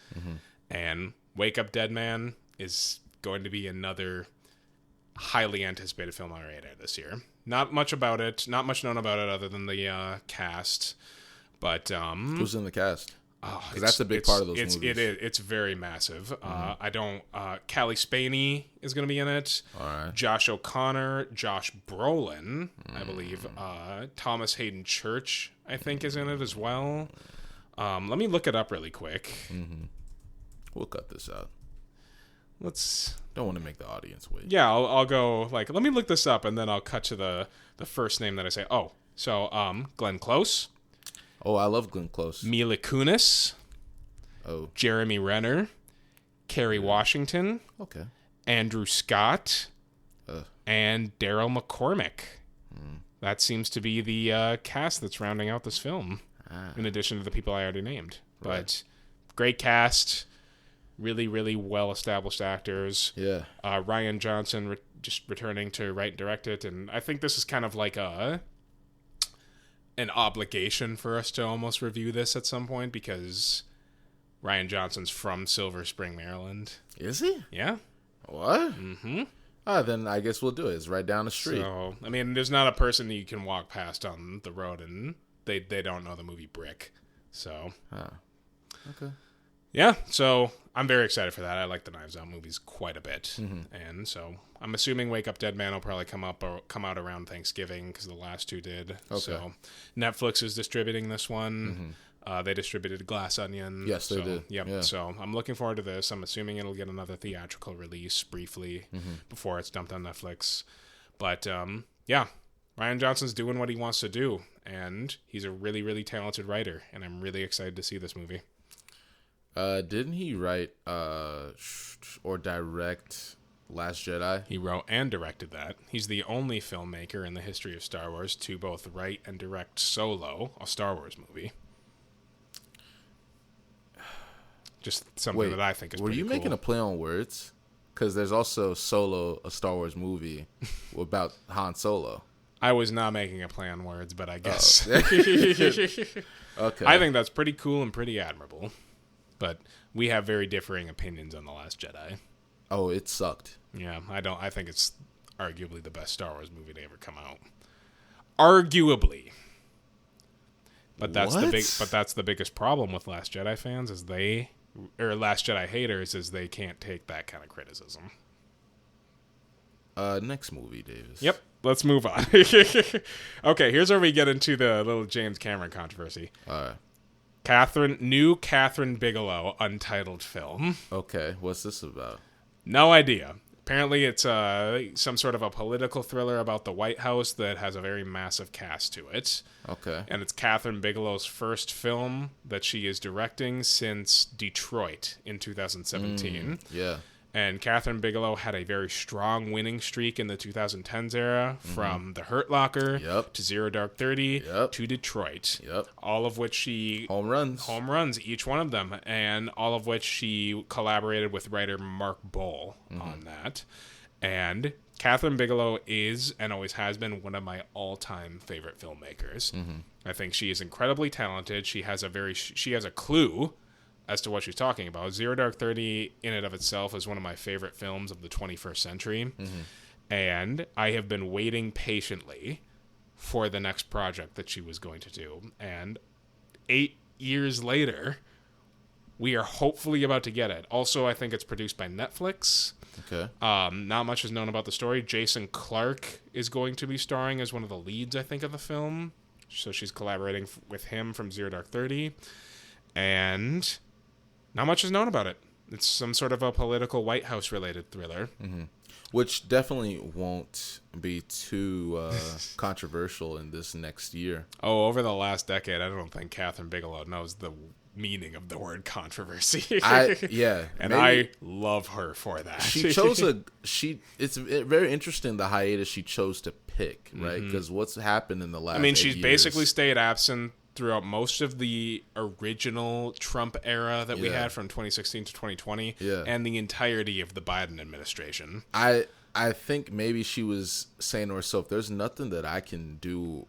And Wake Up Dead Man is going to be another highly anticipated film on our radar this year. Not much about it. Not much known about it other than the cast. But who's in the cast? Oh, that's a big part of those movies. It's very massive. Callie Spaney is going to be in it. All right. Josh O'Connor, Josh Brolin, I believe. Thomas Hayden Church, I think, is in it as well. Let me look it up really quick. We'll cut this out. Don't want to make the audience wait. Yeah, I'll go, let me look this up, and then I'll cut to the first name that I say. Oh, so Glenn Close. Oh, I love Glenn Close. Mila Kunis. Oh. Jeremy Renner. Kerry Washington. Okay. Andrew Scott. And Daryl McCormick. That seems to be the cast that's rounding out this film, in addition to the people I already named. Right. But great cast. Really, really well-established actors. Yeah. Rian Johnson just returning to write and direct it. And I think this is kind of like an obligation for us to almost review this at some point because Rian Johnson's from Silver Spring, Maryland. Is he? Yeah. What? Then I guess we'll do it. It's right down the street. So, I mean, there's not a person that you can walk past on the road and they don't know the movie Brick. So. Okay. Yeah, so I'm very excited for that. I like the Knives Out movies quite a bit. And so I'm assuming Wake Up Dead Man will probably come out around Thanksgiving because the last two did. Okay. So Netflix is distributing this one. They distributed Glass Onion. Yes, they did. Yep. Yeah. So I'm looking forward to this. I'm assuming it'll get another theatrical release briefly before it's dumped on Netflix. But yeah, Rian Johnson's doing what he wants to do, and he's a really, really talented writer, and I'm really excited to see this movie. Didn't he write or direct Last Jedi? He wrote and directed that. He's the only filmmaker in the history of Star Wars to both write and direct Solo, a Star Wars movie. Just something that I think is pretty cool. Were you making a play on words? Because there's also Solo, a Star Wars movie about Han Solo. I was not making a play on words, but I guess. Okay. I think that's pretty cool and pretty admirable. But we have very differing opinions on The Last Jedi. Oh, it sucked. Yeah, I think it's arguably the best Star Wars movie to ever come out. Arguably. But that's the biggest problem with Last Jedi fans Last Jedi haters is they can't take that kind of criticism. Next movie, Davis. Yep, let's move on. Okay, here's where we get into the little James Cameron controversy. New Catherine Bigelow untitled film. Okay, what's this about? No idea. Apparently it's some sort of a political thriller about the White House that has a very massive cast to it. Okay. And it's Catherine Bigelow's first film that she is directing since Detroit in 2017. Yeah. And Catherine Bigelow had a very strong winning streak in the 2010s era, from The Hurt Locker to Zero Dark 30 to Detroit. All of which she... Home runs, each one of them. And all of which she collaborated with writer Mark Bowl on that. And Catherine Bigelow is, and always has been, one of my all-time favorite filmmakers. I think she is incredibly talented. She has a clue as to what she's talking about. Zero Dark 30 in and of itself is one of my favorite films of the 21st century. And I have been waiting patiently for the next project that she was going to do. And 8 years later, we are hopefully about to get it. Also, I think it's produced by Netflix. Okay. Not much is known about the story. Jason Clarke is going to be starring as one of the leads, I think, of the film. So she's collaborating with him from Zero Dark 30. And not much is known about it. It's some sort of a political White House-related thriller. Which definitely won't be too controversial in this next year. Oh, over the last decade, I don't think Catherine Bigelow knows the meaning of the word controversy. And I love her for that. She chose it's very interesting, the hiatus she chose to pick, right? Because what's happened in the last 8 she's years, basically stayed absent throughout most of the original Trump era that we had from 2016 to 2020 and the entirety of the Biden administration. I think maybe she was saying to herself, there's nothing that I can do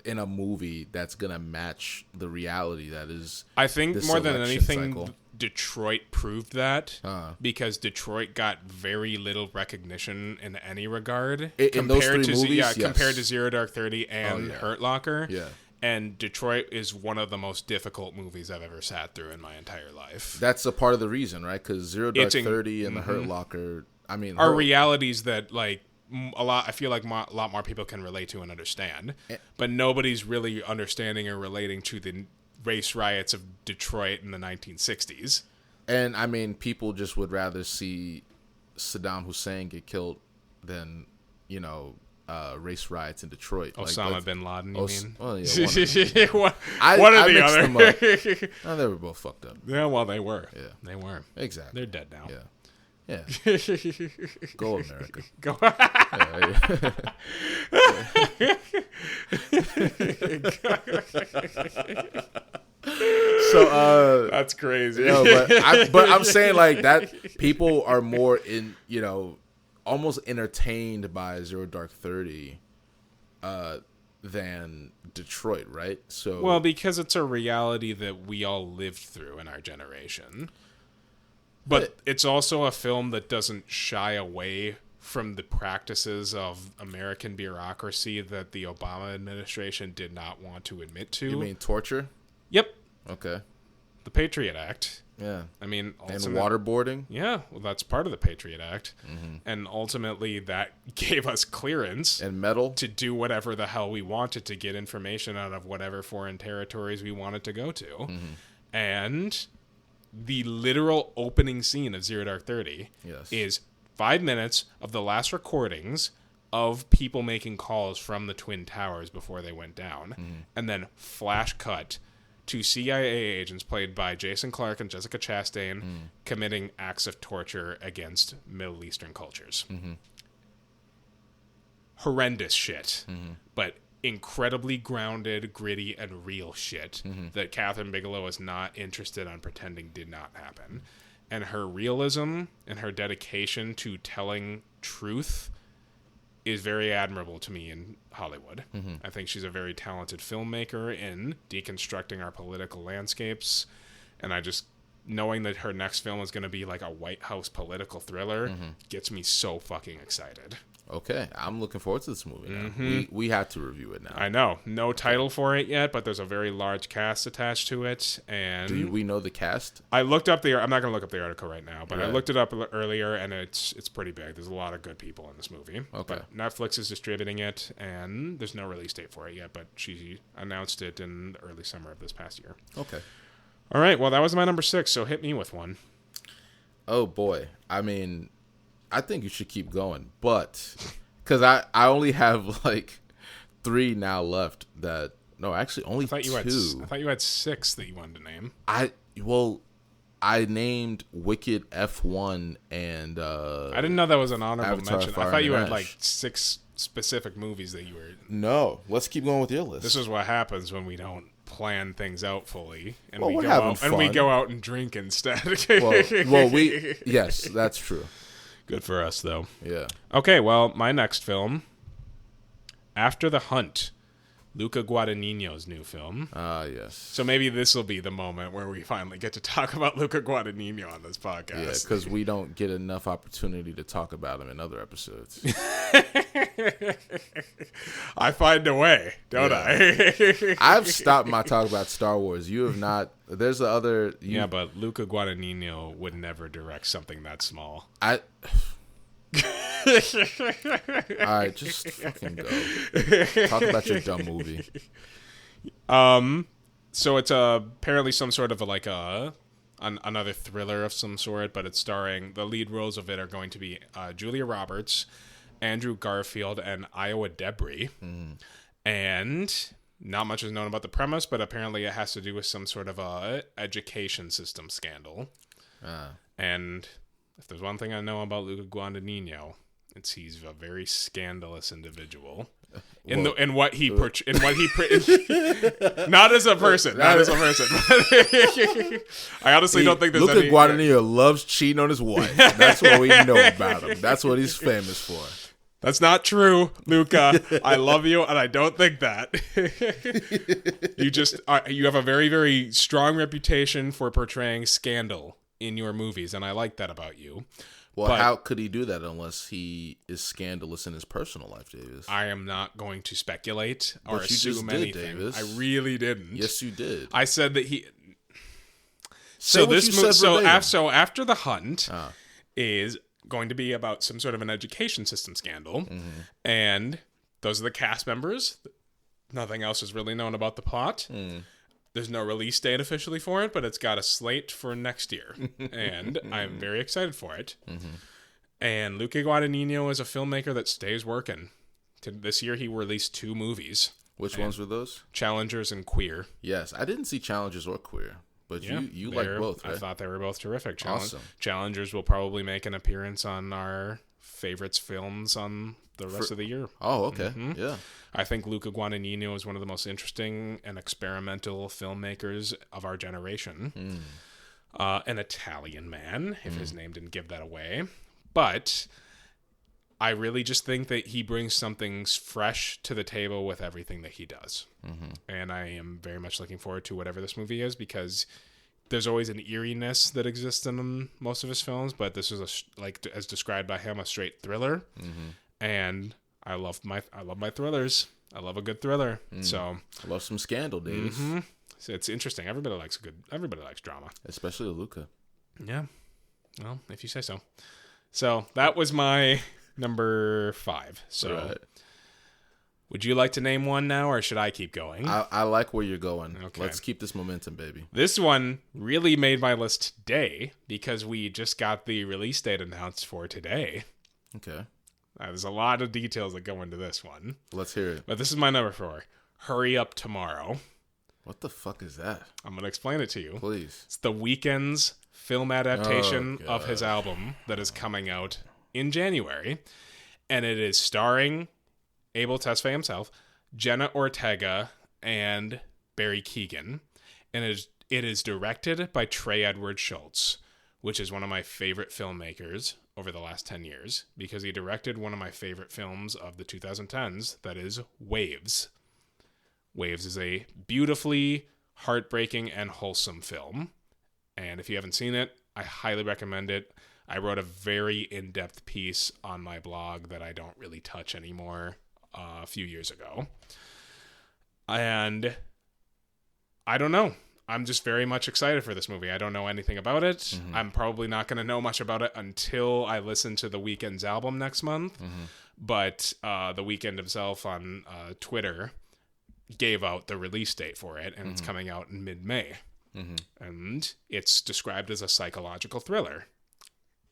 in a movie that's going to match the reality that is. I think more than anything, cycle. Detroit proved that because Detroit got very little recognition in any regard compared to Zero Dark 30 and Hurt Locker. Yeah. And Detroit is one of the most difficult movies I've ever sat through in my entire life. That's a part of the reason, right? Because Zero Dark 30 and the Hurt Locker, are realities that I feel like a lot more people can relate to and understand, but nobody's really understanding or relating to the race riots of Detroit in the 1960s. And people just would rather see Saddam Hussein get killed than, race riots in Detroit. Osama bin Laden, you mean? Oh, yeah. One or the other. No, they were both fucked up. Yeah, well, they were. Yeah. They were. Exactly. They're dead now. Yeah. Yeah. Go America. Go. So that's crazy. But I'm saying that people are more in, almost entertained by Zero Dark 30 than Detroit, right? So well, because it's a reality that we all lived through in our generation. But it's also a film that doesn't shy away from the practices of American bureaucracy that the Obama administration did not want to admit to. You mean torture? Yep. Okay. The Patriot Act. Yeah. And waterboarding? Yeah, well, that's part of the Patriot Act. And ultimately that gave us clearance and metal to do whatever the hell we wanted to get information out of whatever foreign territories we wanted to go to. And the literal opening scene of Zero Dark 30 is 5 minutes of the last recordings of people making calls from the Twin Towers before they went down. And then flash cut to CIA agents played by Jason Clarke and Jessica Chastain committing acts of torture against Middle Eastern cultures. Horrendous shit. But incredibly grounded, gritty, and real shit that Catherine Bigelow is not interested in pretending did not happen. And her realism and her dedication to telling truth is very admirable to me in Hollywood. I think she's a very talented filmmaker in deconstructing our political landscapes. And I just, knowing that her next film is going to be like a White House political thriller gets me so fucking excited. Okay, I'm looking forward to this movie now. We have to review it now. I know. No title for it yet, but there's a very large cast attached to it. And do we know the cast? I looked up I'm not going to look up the article right now, but I looked it up earlier, and it's pretty big. There's a lot of good people in this movie. Okay. But Netflix is distributing it, and there's no release date for it yet, but she announced it in the early summer of this past year. Okay. All right, well, that was my number 6, so hit me with one. Oh, boy. I mean, I think you should keep going, but because I only have like 3 now left that, no, actually only 2. I thought you had 6 that you wanted to name. I named Wicked, F1, and I didn't know that was an honorable Avatar, mention. Fire I thought you and had like Ash. 6 specific movies that you were... No, let's keep going with your list. This is what happens when we don't plan things out fully, and Well, we we're go having out fun. and we go out and drink instead. Yes, that's true. Good for us, though. Yeah. Okay, well, my next film, After the Hunt, Luca Guadagnino's new film. Yes. So maybe this will be the moment where we finally get to talk about Luca Guadagnino on this podcast. Yeah, because we don't get enough opportunity to talk about him in other episodes. I find a way, don't I? I've stopped my talk about Star Wars. You have not. There's the other. Yeah, but Luca Guadagnino would never direct something that small. All right, just fucking go. Talk about your dumb movie. So it's apparently some sort of another thriller of some sort, but it's starring, the lead roles of it are going to be Julia Roberts, Andrew Garfield, and Iowa Debris. And not much is known about the premise, but apparently it has to do with some sort of a education system scandal. And if there's one thing I know about Luca Guadagnino, it's he's a very scandalous individual. Not as a person. I honestly don't think there's Luca Guadagnino loves cheating on his wife. That's what we know about him. That's what he's famous for. That's not true, Luca. I love you, and I don't think that. You have a very, very strong reputation for portraying scandal in your movies, and I like that about you. Well, how could he do that unless he is scandalous in his personal life, Davis? I am not going to speculate or But you just assume did, anything. Davis. I really didn't. Yes, you did. I said that he. Say what you said verbatim. So After the Hunt is going to be about some sort of an education system scandal, and those are the cast members. Nothing else is really known about the plot. There's no release date officially for it, but it's got a slate for next year, and I'm very excited for it. And Luca Guadagnino is a filmmaker that stays working. This year, he released 2 movies. Which ones were those? Challengers and Queer. Yes, I didn't see Challengers or Queer, but you like both, right? I thought they were both terrific. Awesome. Challengers will probably make an appearance on our favorites films on the rest of the year. Oh, okay. Yeah. I think Luca Guadagnino is one of the most interesting and experimental filmmakers of our generation. An Italian man, if his name didn't give that away. But I really just think that he brings something fresh to the table with everything that he does. And I am very much looking forward to whatever this movie is, because there's always an eeriness that exists in most of his films, but this is as described by him, a straight thriller. And I love my thrillers. I love a good thriller. So I love some scandal, Davis. So it's interesting. Everybody likes drama. Especially Luca. Yeah. Well, if you say so. So that was my number 5. So Right. Would you like to name one now, or should I keep going? I like where you're going. Okay. Let's keep this momentum, baby. This one really made my list today because we just got the release date announced for today. Okay. There's a lot of details that go into this one. Let's hear it. But this is my number 4. Hurry Up Tomorrow. What the fuck is that? I'm going to explain it to you. Please. It's The Weeknd's film adaptation of his album that is coming out in January. And it is starring Abel Tesfaye himself, Jenna Ortega, and Barry Keoghan. And it is directed by Trey Edward Schultz, which is one of my favorite filmmakers over the last 10 years because he directed one of my favorite films of the 2010s, that is Waves. Waves is a beautifully heartbreaking and wholesome film. And if you haven't seen it, I highly recommend it. I wrote a very in-depth piece on my blog that I don't really touch anymore a few years ago. And I don't know. I'm just very much excited for this movie. I don't know anything about it. Mm-hmm. I'm probably not going to know much about it until I listen to The Weeknd's album next month. Mm-hmm. But The Weeknd himself on Twitter gave out the release date for it, and it's coming out in mid-May. Mm-hmm. And it's described as a psychological thriller.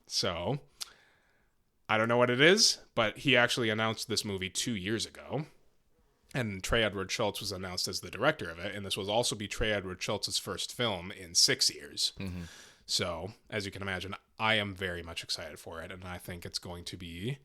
So, I don't know what it is, but he actually announced this movie 2 years ago. And Trey Edward Schultz was announced as the director of it, and this will also be Trey Edward Schultz's first film in 6 years. Mm-hmm. So, as you can imagine, I am very much excited for it, and I think it's going to be,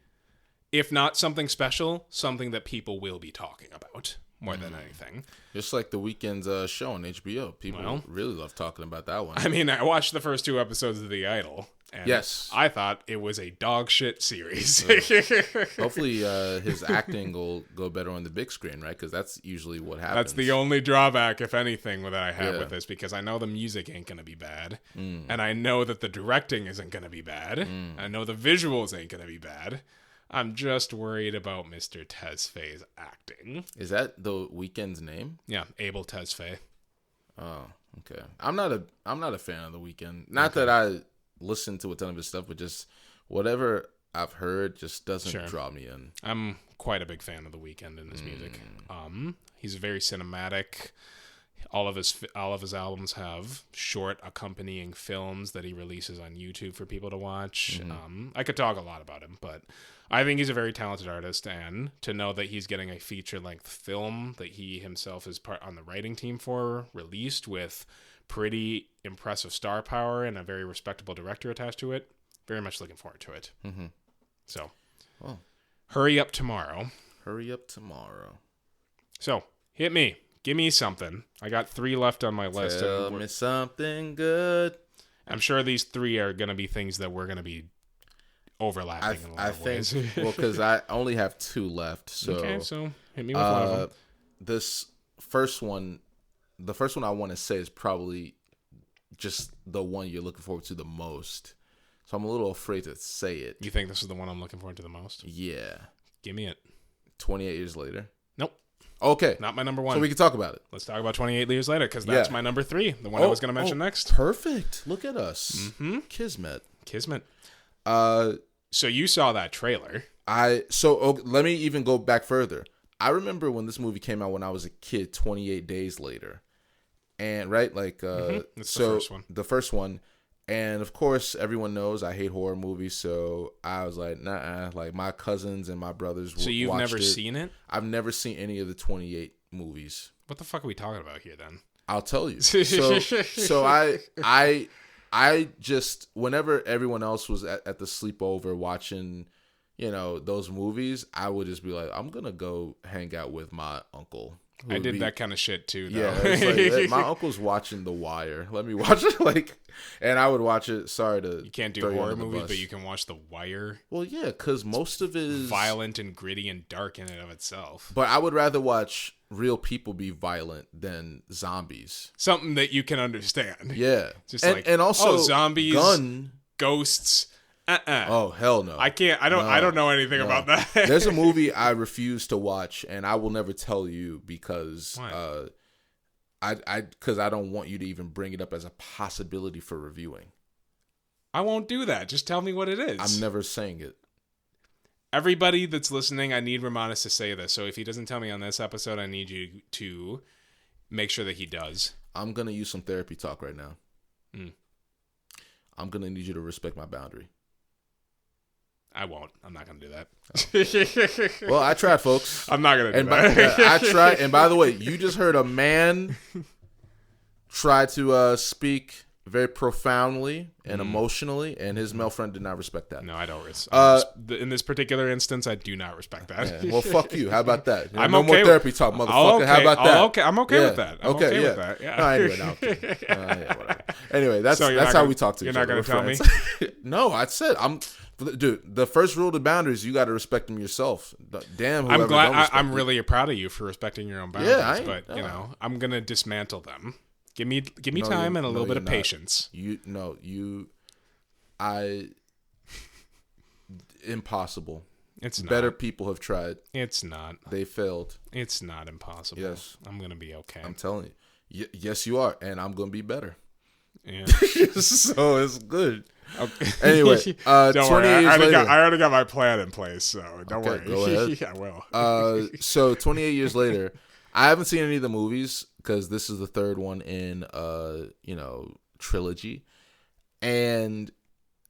if not something special, something that people will be talking about more than anything. Just like The Weeknd's show on HBO. People really love talking about that one. I mean, I watched the first 2 episodes of The Idol. And yes. I thought it was a dog shit series. Hopefully his acting will go better on the big screen, right? Because that's usually what happens. That's the only drawback, if anything, that I have with this, because I know the music ain't going to be bad. And I know that the directing isn't going to be bad. I know the visuals ain't going to be bad. I'm just worried about Mr. Tesfaye's acting. Is that The Weeknd's name? Yeah, Abel Tesfaye. Oh, okay. I'm not a fan of The Weeknd. Not that I listen to a ton of his stuff, but just whatever I've heard just doesn't draw me in. I'm quite a big fan of The Weeknd and his music. He's very cinematic. All of his albums have short accompanying films that he releases on YouTube for people to watch. I could talk a lot about him, but I think he's a very talented artist, and to know that he's getting a feature-length film that he himself is part on the writing team for, released with pretty impressive star power and a very respectable director attached to it, very much looking forward to it. So, hurry up tomorrow. So, hit me. Give me something. I got 3 left on my list. Tell me something good. I'm sure these 3 are going to be things that we're going to be overlapping in a lot of ways. Well, because I only have 2 left. So, okay, so hit me with one of them. This first one, the first one I want to say is probably just the one you're looking forward to the most. So I'm a little afraid to say it. You think this is the one I'm looking forward to the most? Yeah. Give me it. 28 Years Later. Nope. Okay. Not my number 1. So we can talk about it. Let's talk about 28 Years Later, because that's my number 3, the one I was going to mention next. Perfect. Look at us. Kismet. So you saw that trailer. Let me even go back further. I remember when this movie came out when I was a kid, 28 Days Later. And right, like It's the first one. The first one. And of course, everyone knows I hate horror movies, so I was like, nah. Like my cousins and my brothers. So you've never seen it? I've never seen any of the 28 movies. What the fuck are we talking about here, then? I'll tell you. So I just, whenever everyone else was at the sleepover watching, those movies, I would just be like, I'm gonna go hang out with my uncle. I did that kind of shit too, though. Yeah, it's like, my uncle's watching The Wire. Let me watch it, and I would watch it. Sorry to you can't do horror movies, but you can watch The Wire. Well, yeah, because most of it is violent and gritty and dark in and of itself. But I would rather watch real people be violent than zombies. Something that you can understand. Yeah, just and also zombies, ghosts. Oh hell no! I can't. I don't know anything about that. There's a movie I refuse to watch, and I will never tell you because because I don't want you to even bring it up as a possibility for reviewing. I won't do that. Just tell me what it is. I'm never saying it. Everybody that's listening, I need Romanus to say this. So if he doesn't tell me on this episode, I need you to make sure that he does. I'm gonna use some therapy talk right now. I'm gonna need you to respect my boundary. I won't. I'm not going to do that. Well, I tried, folks. I'm not going to do that. I tried. And by the way, you just heard a man try to speak very profoundly and emotionally, and his male friend did not respect that. No, I don't. In this particular instance, I do not respect that. Yeah. Well, fuck you. How about that? I'm no okay more with- therapy talk, motherfucker. Okay. How about that? I'm okay with that. I'm okay with that. Yeah. No, anyway, no. Okay. Yeah, whatever. Anyway, that's how we talk to each other. You're not going to tell me? No, I said dude. The first rule of the boundaries, you got to respect them yourself. Damn. I'm glad. I'm really proud of you for respecting your own boundaries. Yeah, but I'm gonna dismantle them. Give me time and a little bit of patience. Impossible. It's not. Better people have tried. It's not. They failed. It's not impossible. Yes. I'm gonna be okay. I'm telling you. Yes, you are, and I'm gonna be better. Yeah. So it's good. Okay. Anyway, don't 28 worry. years later. I already got my plan in place, so don't worry. Go ahead. I will. So 28 years later, I haven't seen any of the movies because this is the third one in trilogy, and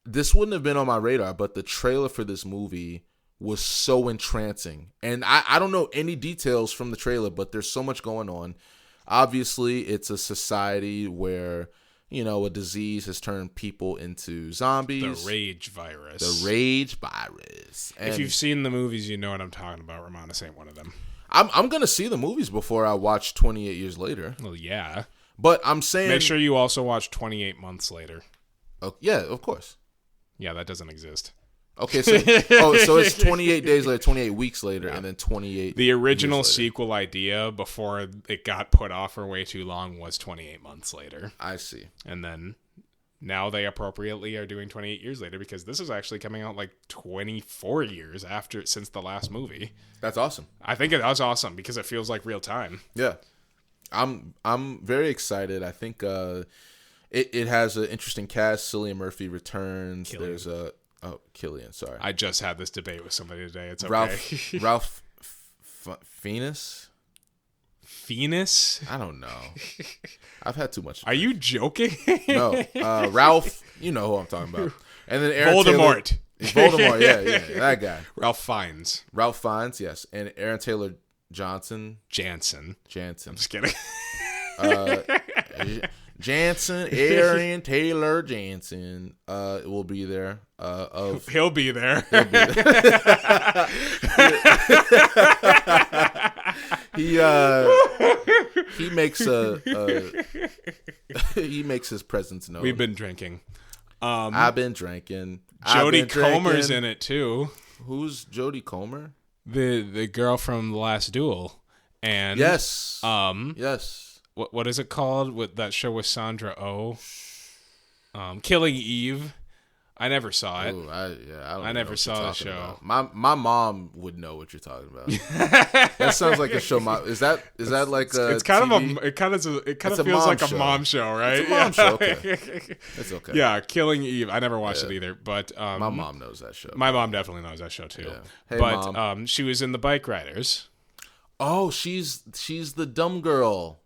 this wouldn't have been on my radar, but the trailer for this movie was so entrancing, and I don't know any details from the trailer, but there's so much going on. Obviously, it's a society where a disease has turned people into zombies. The rage virus. And if you've seen the movies, you know what I'm talking about. Romanus ain't one of them. I'm gonna see the movies before I watch 28 Years Later. Well, yeah. But I'm saying, make sure you also watch 28 Months Later. Oh, yeah, of course. Yeah, that doesn't exist. Okay, so so it's 28 days later, 28 weeks later, and then 28. The original sequel idea before it got put off for way too long was 28 Months Later. I see. And then now they appropriately are doing 28 Years Later because this is actually coming out like 24 years since the last movie. That's awesome. I think it was awesome because it feels like real time. Yeah, I'm very excited. I think it has an interesting cast. Cillian Murphy returns. Killian. There's Killian. Sorry, I just had this debate with somebody today. It's okay. Ralph Fiennes. Fiennes? I don't know. I've had too much. Are you joking? No, Ralph. You know who I'm talking about. And then Aaron Voldemort. Voldemort, yeah, that guy. Ralph Fiennes, yes, and Aaron Taylor Jansen. I'm just kidding. Aaron Taylor Jansen will be there. He'll be there. He makes he makes his presence known. We've been drinking. I've been drinking. Jodie Comer's in it too. Who's Jodie Comer? The girl from The Last Duel. And yes. Yes. What is it called with that show with Sandra Oh? Killing Eve. I never saw it. Ooh, I never saw the show. About. My mom would know what you're talking about. That sounds like a show. Is that like a? It's kind TV? of it kind of feels like a mom show, right? It's a mom show. Okay. It's okay. Yeah, Killing Eve. I never watched it either, but my mom knows that show. My mom definitely knows that show too. Yeah. Hey, but Mom. She was in The Bike Riders. Oh, she's the dumb girl.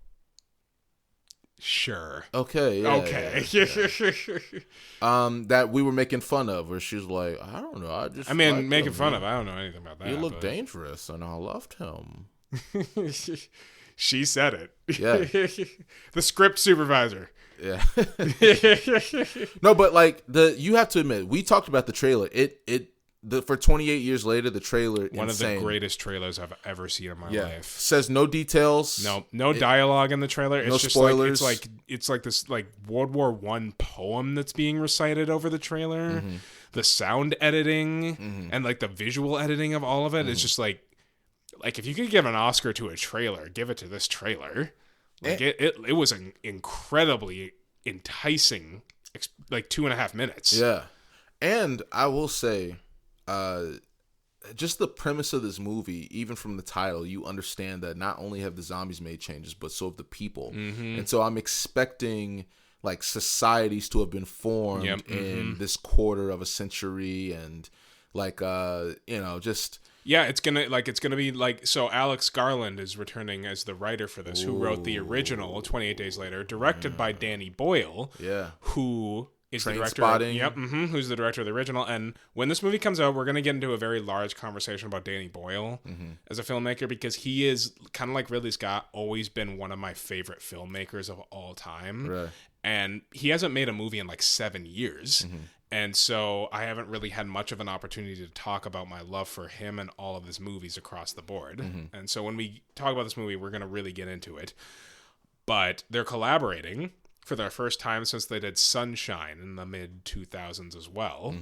Sure. Okay. Yeah, okay. Yeah. That we were making fun of, where she was like, I don't know. Making fun of. I don't know anything about that. He looked dangerous, and I loved him. She said it. Yeah. The script supervisor. Yeah. No, but like you have to admit, we talked about the trailer. For 28 years later, the trailer one insane. of the greatest trailers I've ever seen in my life. Says no details. No dialogue in the trailer. It's no just spoilers. It's like this like World War I poem that's being recited over the trailer. Mm-hmm. The sound editing and like the visual editing of all of it is just like if you could give an Oscar to a trailer, give it to this trailer. Like it was an incredibly enticing, like 2.5 minutes. Yeah, and I will say. Just the premise of this movie, even from the title, you understand that not only have the zombies made changes, but so have the people. Mm-hmm. And so I'm expecting like societies to have been formed in this quarter of a century, and like just it's gonna be like, so Alex Garland is returning as the writer for this, who wrote the original 28 Days Later, directed by Danny Boyle, who is the Train director. Spotting. Yep. Who's the director of the original? And when this movie comes out, we're going to get into a very large conversation about Danny Boyle as a filmmaker, because he is kind of like Ridley Scott, always been one of my favorite filmmakers of all time. Right. And he hasn't made a movie in like 7 years. And so I haven't really had much of an opportunity to talk about my love for him and all of his movies across the board. And so when we talk about this movie, we're going to really get into it. But they're collaborating for their first time since they did Sunshine in the mid-2000s as well.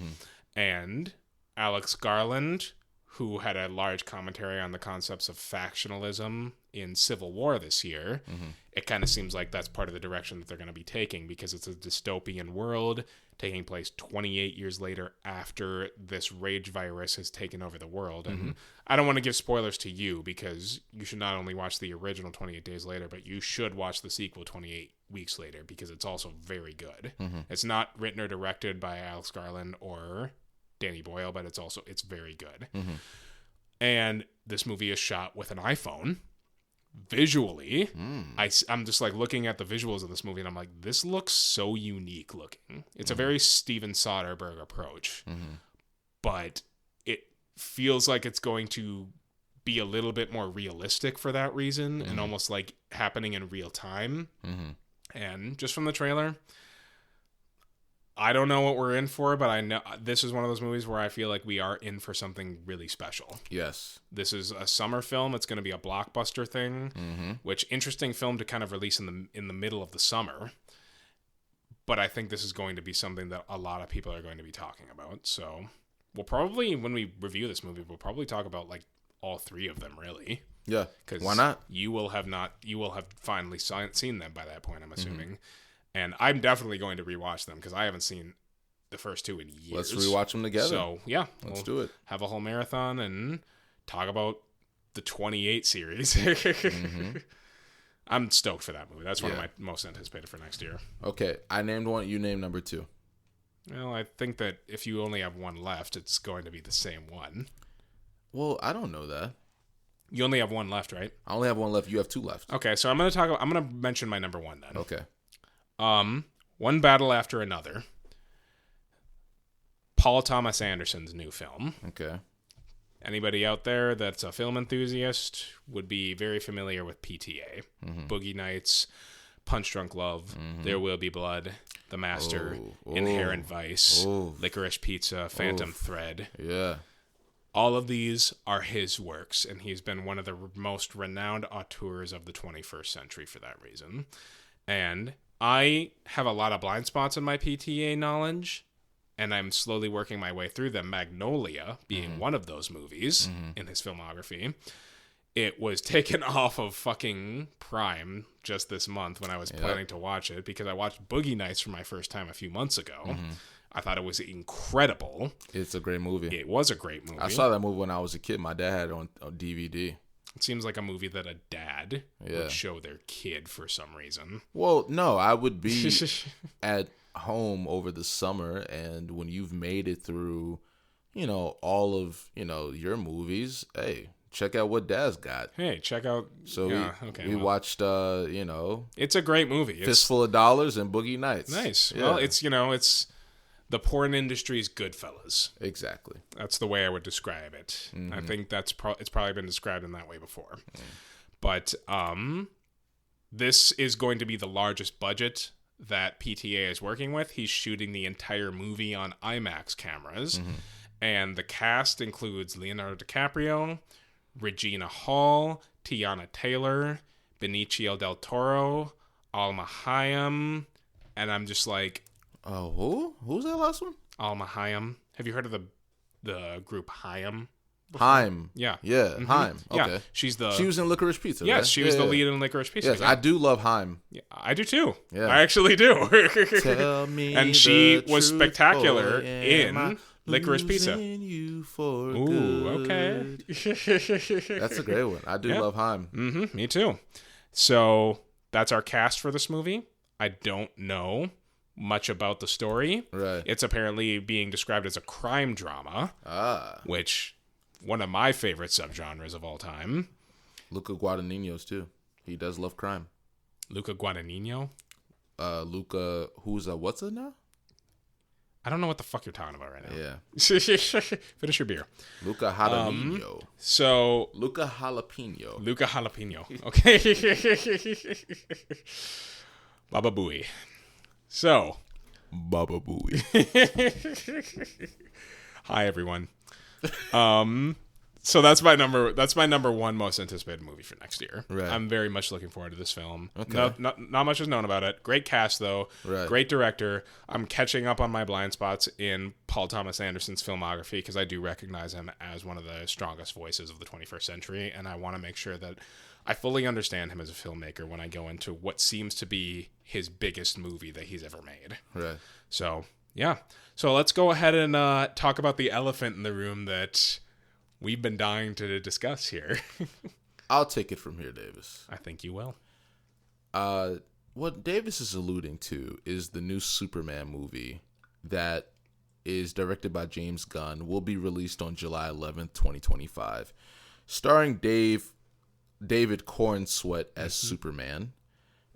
And Alex Garland, who had a large commentary on the concepts of factionalism in Civil War this year, it kind of seems like that's part of the direction that they're going to be taking, because it's a dystopian world taking place 28 years later after this rage virus has taken over the world. And I don't want to give spoilers to you, because you should not only watch the original 28 Days Later, but you should watch the sequel 28 Weeks Later, because it's also very good. It's not written or directed by Alex Garland or Danny Boyle, but it's very good. And this movie is shot with an iPhone. Visually, I'm just like looking at the visuals of this movie, and I'm like, this looks so unique looking. It's a very Steven Soderbergh approach, but it feels like it's going to be a little bit more realistic for that reason, and almost like happening in real time. And just from the trailer, I don't know what we're in for, but I know this is one of those movies where I feel like we are in for something really special. Yes. This is a summer film. It's going to be a blockbuster thing, which interesting film to kind of release in the middle of the summer. But I think this is going to be something that a lot of people are going to be talking about. So we'll probably, when we review this movie, we'll probably talk about like all three of them, really. Yeah. Because why not? You will have finally seen them by that point, I'm assuming. And I'm definitely going to rewatch them, because I haven't seen the first two in years. Let's rewatch them together. So, yeah. Let's do it. Have a whole marathon and talk about the 28 series. I'm stoked for that movie. That's one of my most anticipated for next year. Okay. I named one. You named number two. Well, I think that if you only have one left, it's going to be the same one. Well, I don't know that. You only have one left, right? I only have one left. You have two left. Okay, so I'm going to mention my number one then. Okay. One Battle After Another. Paul Thomas Anderson's new film. Okay. Anybody out there that's a film enthusiast would be very familiar with PTA. Boogie Nights, Punch Drunk Love, There Will Be Blood, The Master, Inherent Vice, Licorice Pizza, Phantom Thread. Yeah. All of these are his works, and he's been one of the most renowned auteurs of the 21st century for that reason. And I have a lot of blind spots in my PTA knowledge, and I'm slowly working my way through them. Magnolia being one of those movies in his filmography. It was taken off of fucking Prime just this month when I was planning to watch it, because I watched Boogie Nights for my first time a few months ago. I thought it was incredible. It's a great movie. It was a great movie. I saw that movie when I was a kid. My dad had it on DVD. It seems like a movie that a dad would show their kid for some reason. Well, no, I would be at home over the summer, and when you've made it through, all of, your movies, hey, check out what Dad's got. Hey, check out. So we watched, it's a great movie. Fistful of Dollars and Boogie Nights. Nice. Yeah. Well, it's the porn industry's Goodfellas. Exactly. That's the way I would describe it. I think it's probably been described in that way before. But this is going to be the largest budget that PTA is working with. He's shooting the entire movie on IMAX cameras. And the cast includes Leonardo DiCaprio, Regina Hall, Tiana Taylor, Benicio del Toro, Alma Hayam, and I'm just like... Oh, who? Who's that last one? Alma Hayam. Have you heard of the group Hayam? Haim. Yeah. Yeah, Haim. Okay. Yeah. She was in Licorice Pizza, Yes, right? she was the lead in Licorice Pizza. Yes, I do love Haim. Yeah, I do too. Yeah. I actually do. Tell me and she was truth, spectacular boy, in Licorice Pizza. You for Ooh, good. okay. That's a great one. I do love Haim. Me too. So that's our cast for this movie. I don't know much about the story. Right. It's apparently being described as a crime drama, which one of my favorite subgenres of all time. Luca Guadagnino's too. He does love crime. Luca Guadagnino? Luca, who's what's it now? I don't know what the fuck you're talking about right now. Yeah. Finish your beer. Luca Jalapeno. So Luca Jalapeno. Okay. Baba Booey. So. Baba Booey. Hi everyone. So that's my number one most anticipated movie for next year. Right. I'm very much looking forward to this film. Okay. Not much is known about it. Great cast though. Right. Great director. I'm catching up on my blind spots in Paul Thomas Anderson's filmography because I do recognize him as one of the strongest voices of the 21st century, and I want to make sure that I fully understand him as a filmmaker when I go into what seems to be his biggest movie that he's ever made. Right. So, yeah. So let's go ahead and talk about the elephant in the room that we've been dying to discuss here. I'll take it from here, Davis. I think you will. What Davis is alluding to is the new Superman movie that is directed by James Gunn, will be released on July 11th, 2025, starring David Cornsweet as Superman,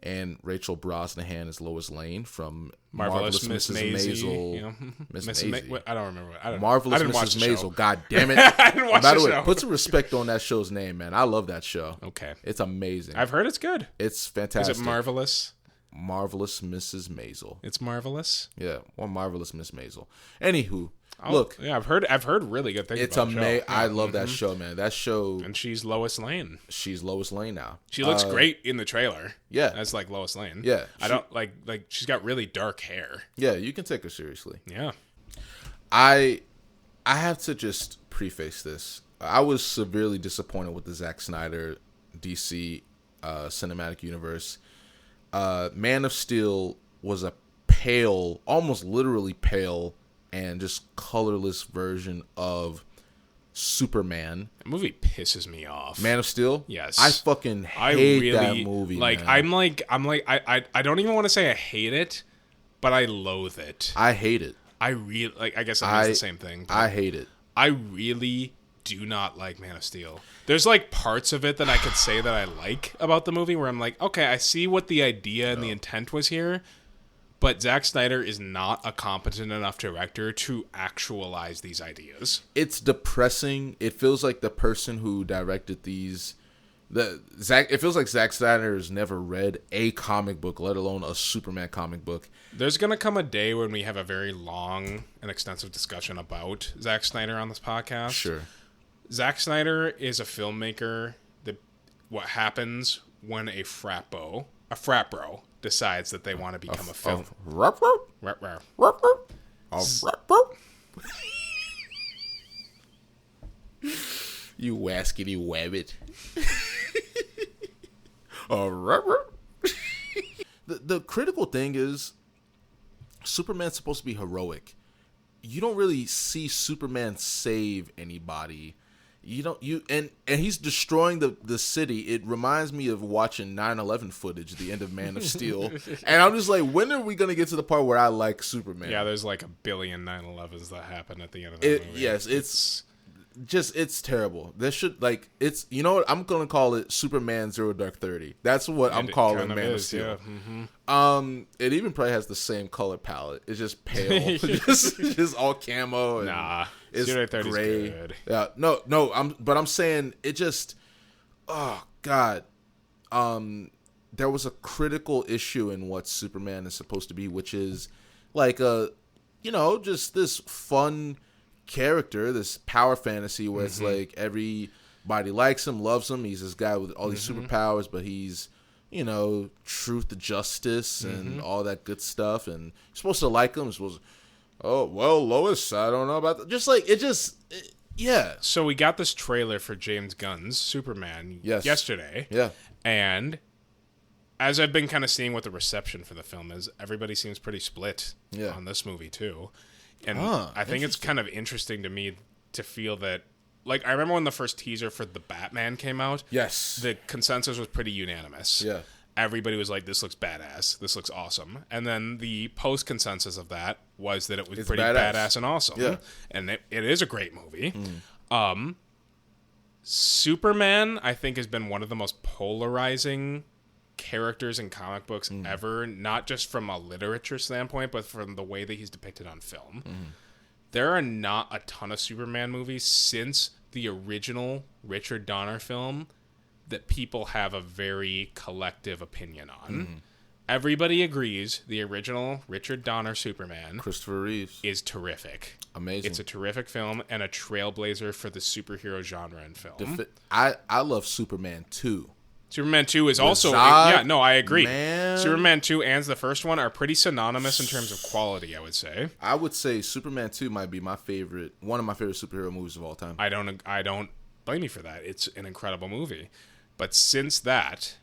and Rachel Brosnahan as Lois Lane from Marvelous Mrs. Maisel. You know? Miss I don't remember. I don't Marvelous I didn't watch Mrs. the show. Maisel. God damn it. I didn't watch By the the way, show. put some respect on that show's name, man. I love that show. Okay. It's amazing. I've heard it's good. It's fantastic. Is it marvelous? Marvelous Mrs. Maisel. It's marvelous. Yeah, or Marvelous Miss Maisel. Anywho, look. Yeah, I've heard really good things. It's about the show. amazing. I love that show, man. That show. And she's Lois Lane. She's Lois Lane now. She looks great in the trailer. Yeah, as like Lois Lane. Yeah, I don't like she's got really dark hair. Yeah, you can take her seriously. Yeah. I have to just preface this. I was severely disappointed with the Zack Snyder DC cinematic universe. Man of Steel was a pale, almost literally pale, and just colorless version of Superman. That movie pisses me off. Man of Steel? Yes. I fucking hate that movie. Like, man. I don't even want to say I hate it, but I loathe it. I hate it. I guess that means the same thing. I hate it. I really do not like Man of Steel. There's like parts of it that I could say that I like about the movie where I'm like, okay, I see what the idea and the intent was here, but Zack Snyder is not a competent enough director to actualize these ideas. It's depressing. It feels like the person who directed these, it feels like Zack Snyder has never read a comic book, let alone a Superman comic book. There's gonna come a day when we have a very long and extensive discussion about Zack Snyder on this podcast. Sure. Zack Snyder is a filmmaker that what happens when a frat bro decides that they want to become a film. You waskety wabbit. The critical thing is Superman's supposed to be heroic. You don't really see Superman save anybody. And he's destroying the city. It reminds me of watching 9/11 footage, the end of Man of Steel. And I'm just like, when are we going to get to the part where I like Superman? Yeah, there's like a billion 9/11s that happen at the end of the movie. Yes, it's terrible. There should you know what, I'm gonna call it Superman Zero Dark 30. That's what I'm calling Man of Steel. Yeah. Mm-hmm. It even probably has the same color palette. It's just pale, just all camo. And nah, it's Zero Dark 30's gray. good. Yeah, no. I'm saying it just. Oh God. There was a critical issue in what Superman is supposed to be, which is like just this fun character, this power fantasy where it's like everybody likes him, loves him. He's this guy with all these superpowers, but he's truth, justice, and all that good stuff. And you're supposed to like him. You're supposed to, oh well, Lois, I don't know about that. Just like yeah. So we got this trailer for James Gunn's Superman yesterday. Yeah, and as I've been kind of seeing what the reception for the film is, everybody seems pretty split on this movie too. And I think it's kind of interesting to me to feel that, like, I remember when the first teaser for The Batman came out. Yes. The consensus was pretty unanimous. Yeah. Everybody was like, this looks badass. This looks awesome. And then the post-consensus of that was that it was pretty badass and awesome. Yeah. And it is a great movie. Superman, I think, has been one of the most polarizing characters in comic books ever, not just from a literature standpoint, but from the way that he's depicted on film. There are not a ton of Superman movies since the original Richard Donner film that people have a very collective opinion on. Everybody agrees the original Richard Donner Superman, Christopher Reeves, is terrific. Amazing. It's a terrific film and a trailblazer for the superhero genre in film. I love Superman 2. Superman 2 is also... Zod, yeah, no, I agree. man. Superman 2 and the first one are pretty synonymous in terms of quality, I would say. I would say Superman 2 might be one of my favorite superhero movies of all time. I don't blame you for that. It's an incredible movie. But since that,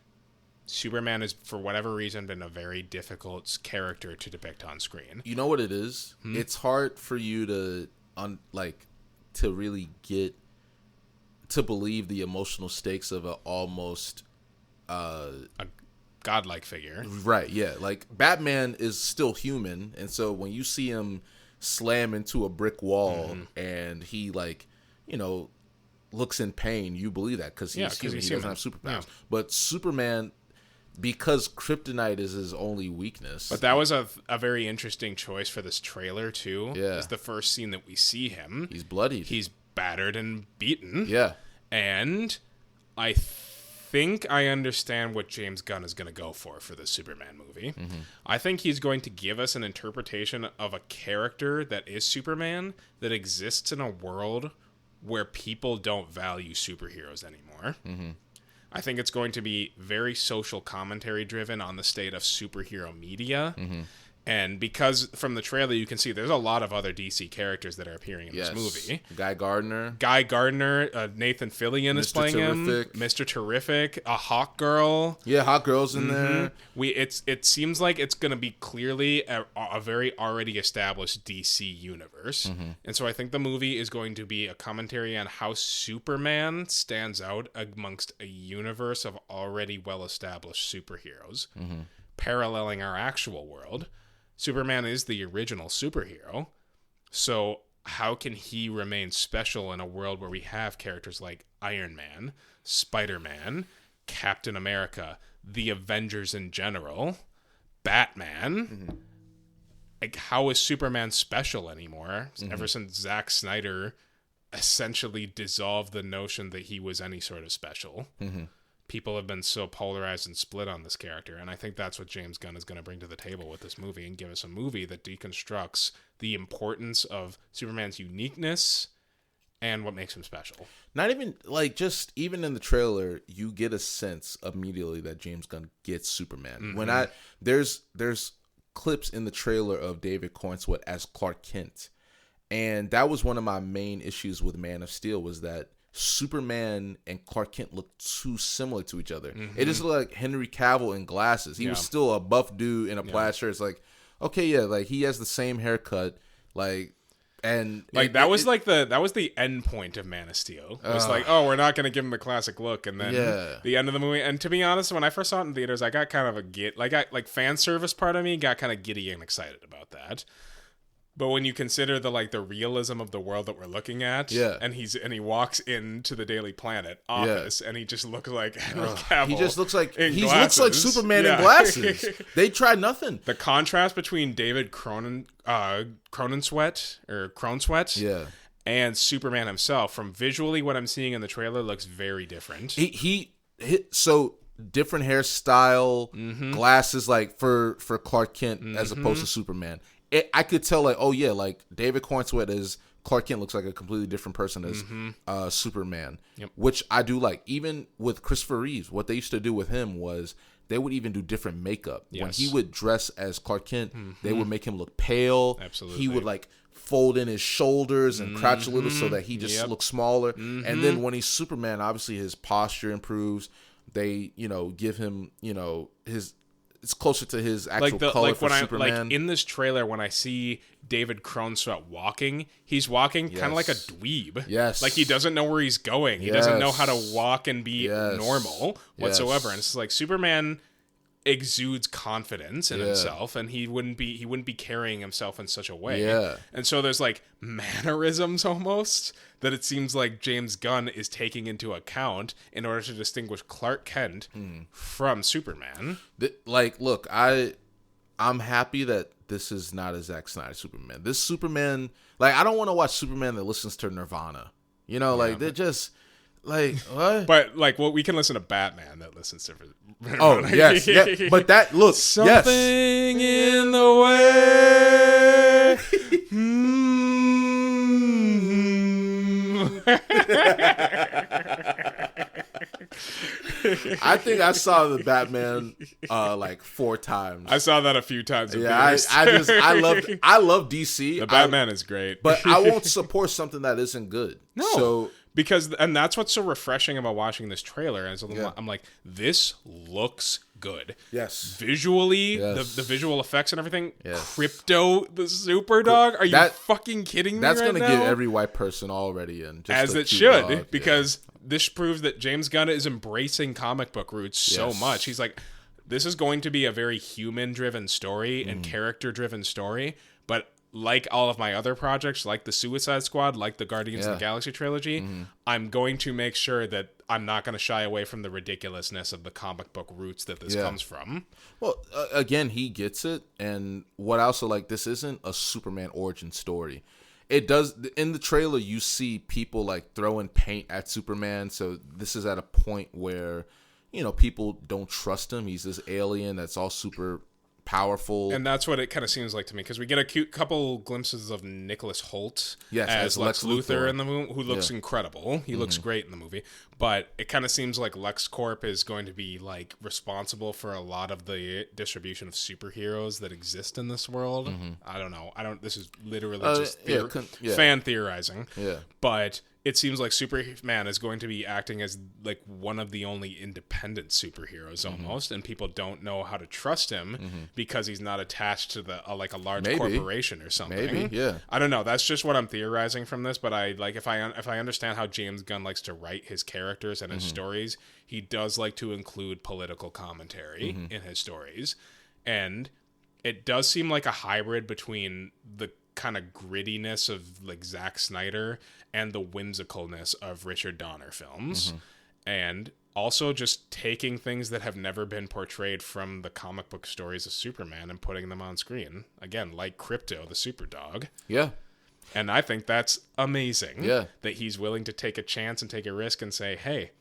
Superman has, for whatever reason, been a very difficult character to depict on screen. You know what it is? It's hard for you to really get to believe the emotional stakes of a almost a godlike figure. Right, yeah. Like Batman is still human, and so when you see him slam into a brick wall and he looks in pain, you believe that because he's human. He doesn't have superpowers. Yeah. But Superman, because kryptonite is his only weakness. But that was a very interesting choice for this trailer too. Yeah. It's the first scene that we see him. He's bloodied. He's battered and beaten. Yeah. And I think I understand what James Gunn is going to go for the Superman movie. I think he's going to give us an interpretation of a character that is Superman that exists in a world where people don't value superheroes anymore. I think it's going to be very social commentary driven on the state of superhero media. And because from the trailer you can see there's a lot of other DC characters that are appearing in this movie. Guy Gardner, Nathan Fillion is playing Terrific. him. Mr. Terrific, a Hawk Girl. Yeah, Hawk Girl's in there. It seems like it's going to be clearly a very already established DC universe. And so I think the movie is going to be a commentary on how Superman stands out amongst a universe of already well-established superheroes, paralleling our actual world. Superman is the original superhero, so how can he remain special in a world where we have characters like Iron Man, Spider-Man, Captain America, the Avengers in general, Batman? Like, how is Superman special anymore? Ever since Zack Snyder essentially dissolved the notion that he was any sort of special. People have been so polarized and split on this character, and I think that's what James Gunn is going to bring to the table with this movie and give us a movie that deconstructs the importance of Superman's uniqueness and what makes him special. Not even even in the trailer, you get a sense immediately that James Gunn gets Superman. When there's clips in the trailer of David Cornswet as Clark Kent, and that was one of my main issues with Man of Steel was that Superman and Clark Kent looked too similar to each other. It just looked like Henry Cavill in glasses. He was still a buff dude in a plaid shirt. It's like, okay, yeah, like he has the same haircut, that was the end point of Man of Steel. It was we're not going to give him the classic look, and then the end of the movie. And to be honest, when I first saw it in theaters, I got kind of fan service part of me got kind of giddy and excited about that. But when you consider the realism of the world that we're looking at, and he walks into the Daily Planet office, and he just looks like Henry Cavill. He just looks like looks like Superman in glasses. They tried nothing. The contrast between David Cronenswet and Superman himself, from visually what I'm seeing in the trailer, looks very different. He so different hairstyle, glasses for Clark Kent as opposed to Superman. I could tell, David Cornswet as Clark Kent looks like a completely different person as Superman, which I do like. Even with Christopher Reeves, what they used to do with him was they would even do different makeup. When he would dress as Clark Kent, they would make him look pale. Absolutely. He would fold in his shoulders and crouch a little so that he just looks smaller. And then when he's Superman, obviously his posture improves. They, give him, it's closer to his actual color for Superman. In this trailer, when I see David Cronenwet walking, he's walking kind of like a dweeb. Yes. Like he doesn't know where he's going. He doesn't know how to walk and be normal whatsoever. And it's like Superman exudes confidence in himself, and he wouldn't be carrying himself in such a way. Yeah. And so there's like mannerisms almost that it seems like James Gunn is taking into account in order to distinguish Clark Kent from Superman. Like, look, I'm happy that this is not a Zack Snyder Superman. This Superman, like, I don't want to watch Superman that listens to Nirvana. You know, like, they're just, like, what? But, like, well, we can listen to Batman that listens to Nirvana. Oh, yes. Yeah. But that, look, Something in the way. I think I saw the Batman like 4 times. I saw that a few times. Yeah, I love DC. The Batman is great, but I won't support something that isn't good. No, so and that's what's so refreshing about watching this trailer. And so I'm like, this looks good. Yes, visually, the visual effects and everything. Yes. Crypto, the super dog. Are you fucking kidding me? That's right gonna now? get every white person already in, just as it should, because this proves that James Gunn is embracing comic book roots so much. He's like, this is going to be a very human-driven story and character-driven story, but like all of my other projects, like the Suicide Squad, like the Guardians of the Galaxy trilogy, I'm going to make sure that I'm not going to shy away from the ridiculousness of the comic book roots that this comes from. Well, again, he gets it, and what I also like, this isn't a Superman origin story. It does, in the trailer, you see people like throwing paint at Superman, so this is at a point where, you know, people don't trust him. He's this alien that's all super powerful, and that's what it kind of seems like to me, because we get a cute couple glimpses of Nicholas Hoult as Lex Luthor in the movie, who looks incredible. He looks great in the movie, but it kind of seems like LexCorp is going to be like responsible for a lot of the distribution of superheroes that exist in this world. I don't know. This is literally just fan theorizing. Yeah, but it seems like Superman is going to be acting as like one of the only independent superheroes almost, and people don't know how to trust him because he's not attached to the like a large corporation or something. Maybe, yeah. I don't know. That's just what I'm theorizing from this, but I like if I understand how James Gunn likes to write his characters and his stories, he does like to include political commentary in his stories, and it does seem like a hybrid between the kind of grittiness of like Zack Snyder and the whimsicalness of Richard Donner films, and also just taking things that have never been portrayed from the comic book stories of Superman and putting them on screen again, like Crypto the super dog. And I think that's amazing that he's willing to take a chance and take a risk and say, hey,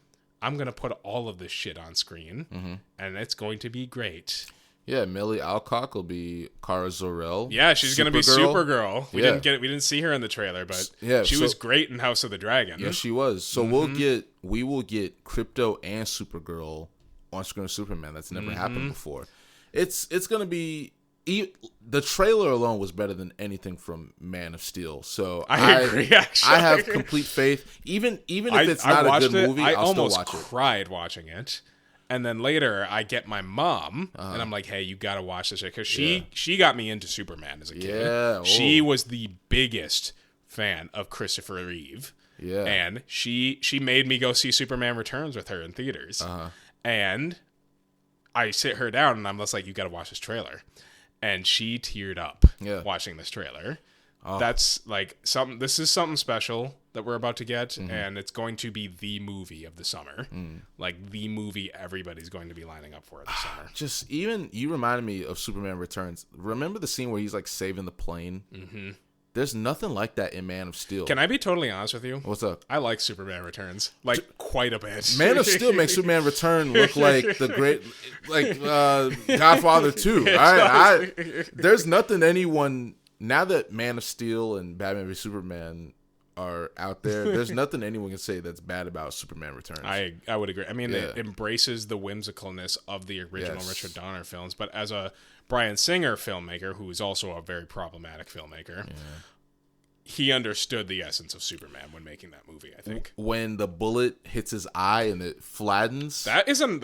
I'm gonna put all of this shit on screen and it's going to be great. Yeah, Millie Alcock will be Kara Zor-El. Yeah, she's going to be Supergirl. We didn't see her in the trailer, but she was great in House of the Dragon. Yeah, she was. So we will get Crypto and Supergirl on screen with Superman. That's never happened before. It's going to be the trailer alone was better than anything from Man of Steel. So I agree. Actually, I have complete faith. Even if it's not a good movie, I'll still watch it. I almost cried watching it. And then later, I get my mom, and I'm like, hey, you got to watch this shit. Because she got me into Superman as a kid. Yeah. She was the biggest fan of Christopher Reeve. Yeah. And she made me go see Superman Returns with her in theaters. And I sit her down, and I'm just like, you got to watch this trailer. And she teared up watching this trailer. That's like this is something special that we're about to get, and it's going to be the movie of the summer. Like the movie everybody's going to be lining up for this summer. Just even you reminded me of Superman Returns. Remember the scene where he's like saving the plane? There's nothing like that in Man of Steel. Can I be totally honest with you? What's up? I like Superman Returns like quite a bit. Man of Steel makes Superman Return look like the great, like Godfather 2. All right, there's nothing anyone. Now that Man of Steel and Batman v Superman are out there, there's nothing anyone can say that's bad about Superman Returns. I would agree. I mean, it embraces the whimsicalness of the original Richard Donner films, but as a Bryan Singer filmmaker, who is also a very problematic filmmaker, he understood the essence of Superman when making that movie, I think. When the bullet hits his eye and it flattens. That was an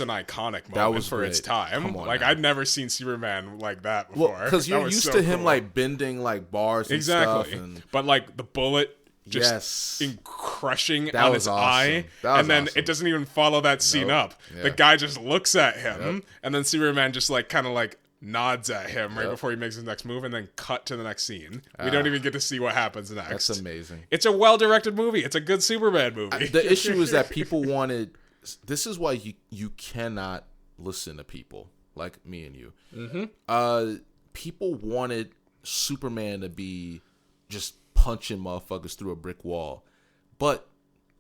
iconic moment for its time. Like I'd never seen Superman like that before. Because you're used to him like bending like bars and stuff. But like the bullet just crushing that on was his awesome. eye. And then it doesn't even follow that scene up. Yeah. The guy just looks at him, and then Superman just like kind of like nods at him right before he makes his next move, and then cut to the next scene. We don't even get to see what happens next. That's amazing. It's a well-directed movie. It's a good Superman movie. The issue is that people wanted... This is why you cannot listen to people like me and you. Mm-hmm. People wanted Superman to be just punching motherfuckers through a brick wall. But,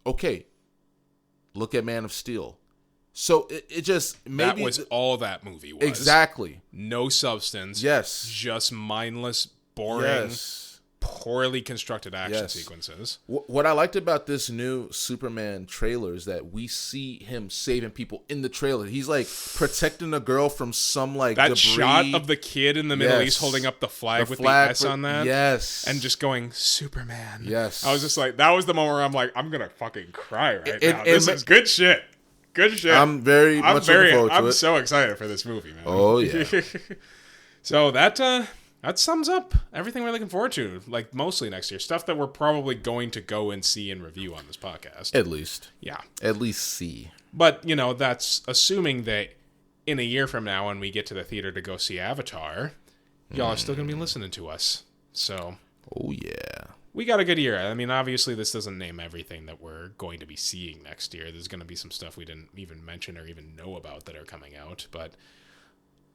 okay, look at Man of Steel. So it just maybe that was all that movie was. Exactly. No substance. Yes. Just mindless, boring, poorly constructed action sequences. What I liked about this new Superman trailer is that we see him saving people in the trailer. He's like protecting a girl from some like that debris. Shot of the kid in the Middle East holding up the flag with the S on that. Yes. And just going, Superman. Yes. I was just like, that was the moment where I'm like, I'm gonna fucking cry right now. This is good shit. Good shit. I'm very much looking forward to it. I'm so excited for this movie, man. Oh yeah. So that sums up everything we're looking forward to, like mostly next year. Stuff that we're probably going to go and see and review on this podcast. At least. Yeah. At least see. But, that's assuming that in a year from now when we get to the theater to go see Avatar, y'all are still going to be listening to us. So. Oh yeah. We got a good year. I mean, obviously, this doesn't name everything that we're going to be seeing next year. There's going to be some stuff we didn't even mention or even know about that are coming out. But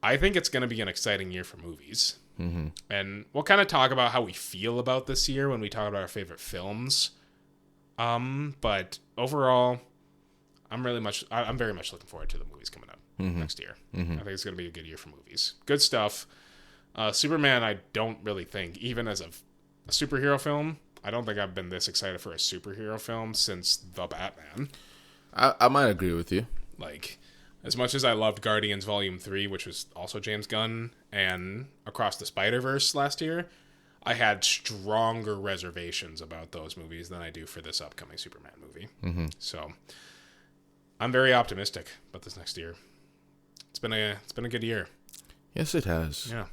I think it's going to be an exciting year for movies. Mm-hmm. And we'll kind of talk about how we feel about this year when we talk about our favorite films. But overall, I'm very much looking forward to the movies coming up next year. Mm-hmm. I think it's going to be a good year for movies. Good stuff. Superman, I don't really think, even as a superhero film, I don't think I've been this excited for a superhero film since The Batman. I might agree with you. Like, as much as I loved Guardians Volume 3, which was also James Gunn, and Across the Spider-Verse last year, I had stronger reservations about those movies than I do for this upcoming Superman movie. Mm-hmm. So, I'm very optimistic about this next year. It's been a good year. Yes, it has. Yeah.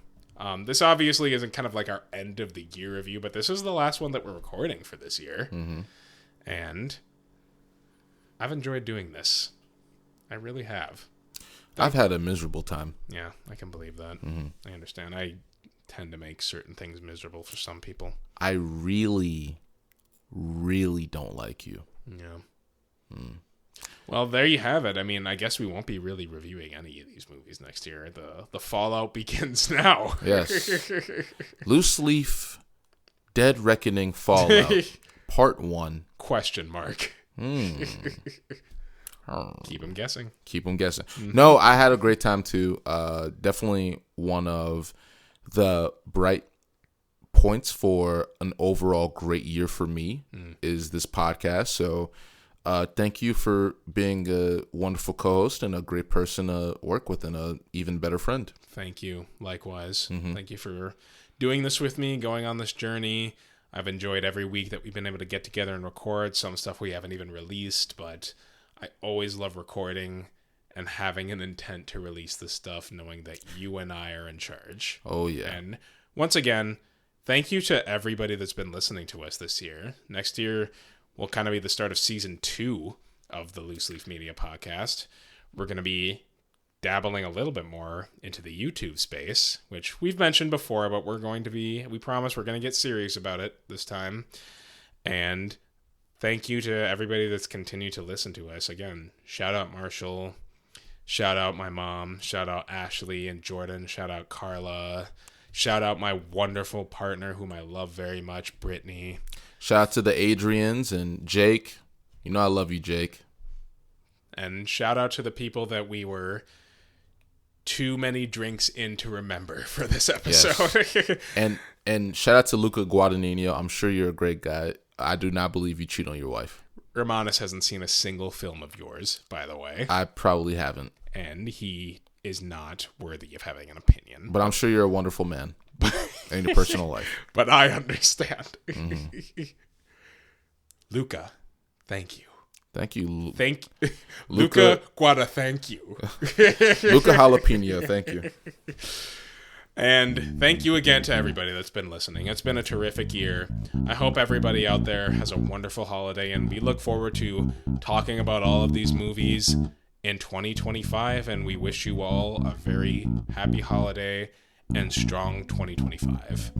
This obviously isn't kind of like our end of the year review, but this is the last one that we're recording for this year. Mm-hmm. And I've enjoyed doing this. I really have. I've had a miserable time. Yeah, I can believe that. Mm-hmm. I understand. I tend to make certain things miserable for some people. I really, really don't like you. Yeah. Mm. Well, there you have it. I mean, I guess we won't be really reviewing any of these movies next year. The fallout begins now. Yes. Loose Leaf, Dead Reckoning Fallout, Part 1. Question mark. Keep them guessing. Keep them guessing. Mm-hmm. No, I had a great time too. Definitely one of the bright points for an overall great year for me is this podcast. So thank you for being a wonderful co-host and a great person to work with and an even better friend. Thank you. Likewise. Mm-hmm. Thank you for doing this with me, going on this journey. I've enjoyed every week that we've been able to get together and record some stuff we haven't even released, but I always love recording and having an intent to release this stuff, knowing that you and I are in charge. Oh, yeah. And once again, thank you to everybody that's been listening to us this year. Next year will kind of be the start of season 2 of the Loose Leaf Media podcast. We're going to be dabbling a little bit more into the YouTube space, which we've mentioned before, but we promise we're going to get serious about it this time. And thank you to everybody that's continued to listen to us. Again, shout out Marshall, shout out my mom, shout out Ashley and Jordan, shout out Carla, shout out my wonderful partner whom I love very much, Brittany. Shout out to the Adrians and Jake. You know I love you, Jake. And shout out to the people that we were too many drinks in to remember for this episode. Yes. And shout out to Luca Guadagnino. I'm sure you're a great guy. I do not believe you cheat on your wife. Romanus hasn't seen a single film of yours, by the way. I probably haven't. And he is not worthy of having an opinion. But I'm sure you're a wonderful man in your personal life. But I understand. Mm-hmm. Luca, thank you. Thank you. Luca Guada, thank you. Luca Jalapeno, thank you. And thank you again to everybody that's been listening. It's been a terrific year. I hope everybody out there has a wonderful holiday, and we look forward to talking about all of these movies in 2025, and we wish you all a very happy holiday and strong 2025.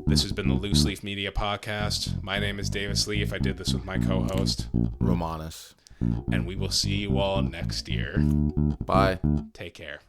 This has been the Loose Leaf Media Podcast. My name is Davis Leaf. I did this with my co-host, Romanus. And we will see you all next year. Bye. Take care.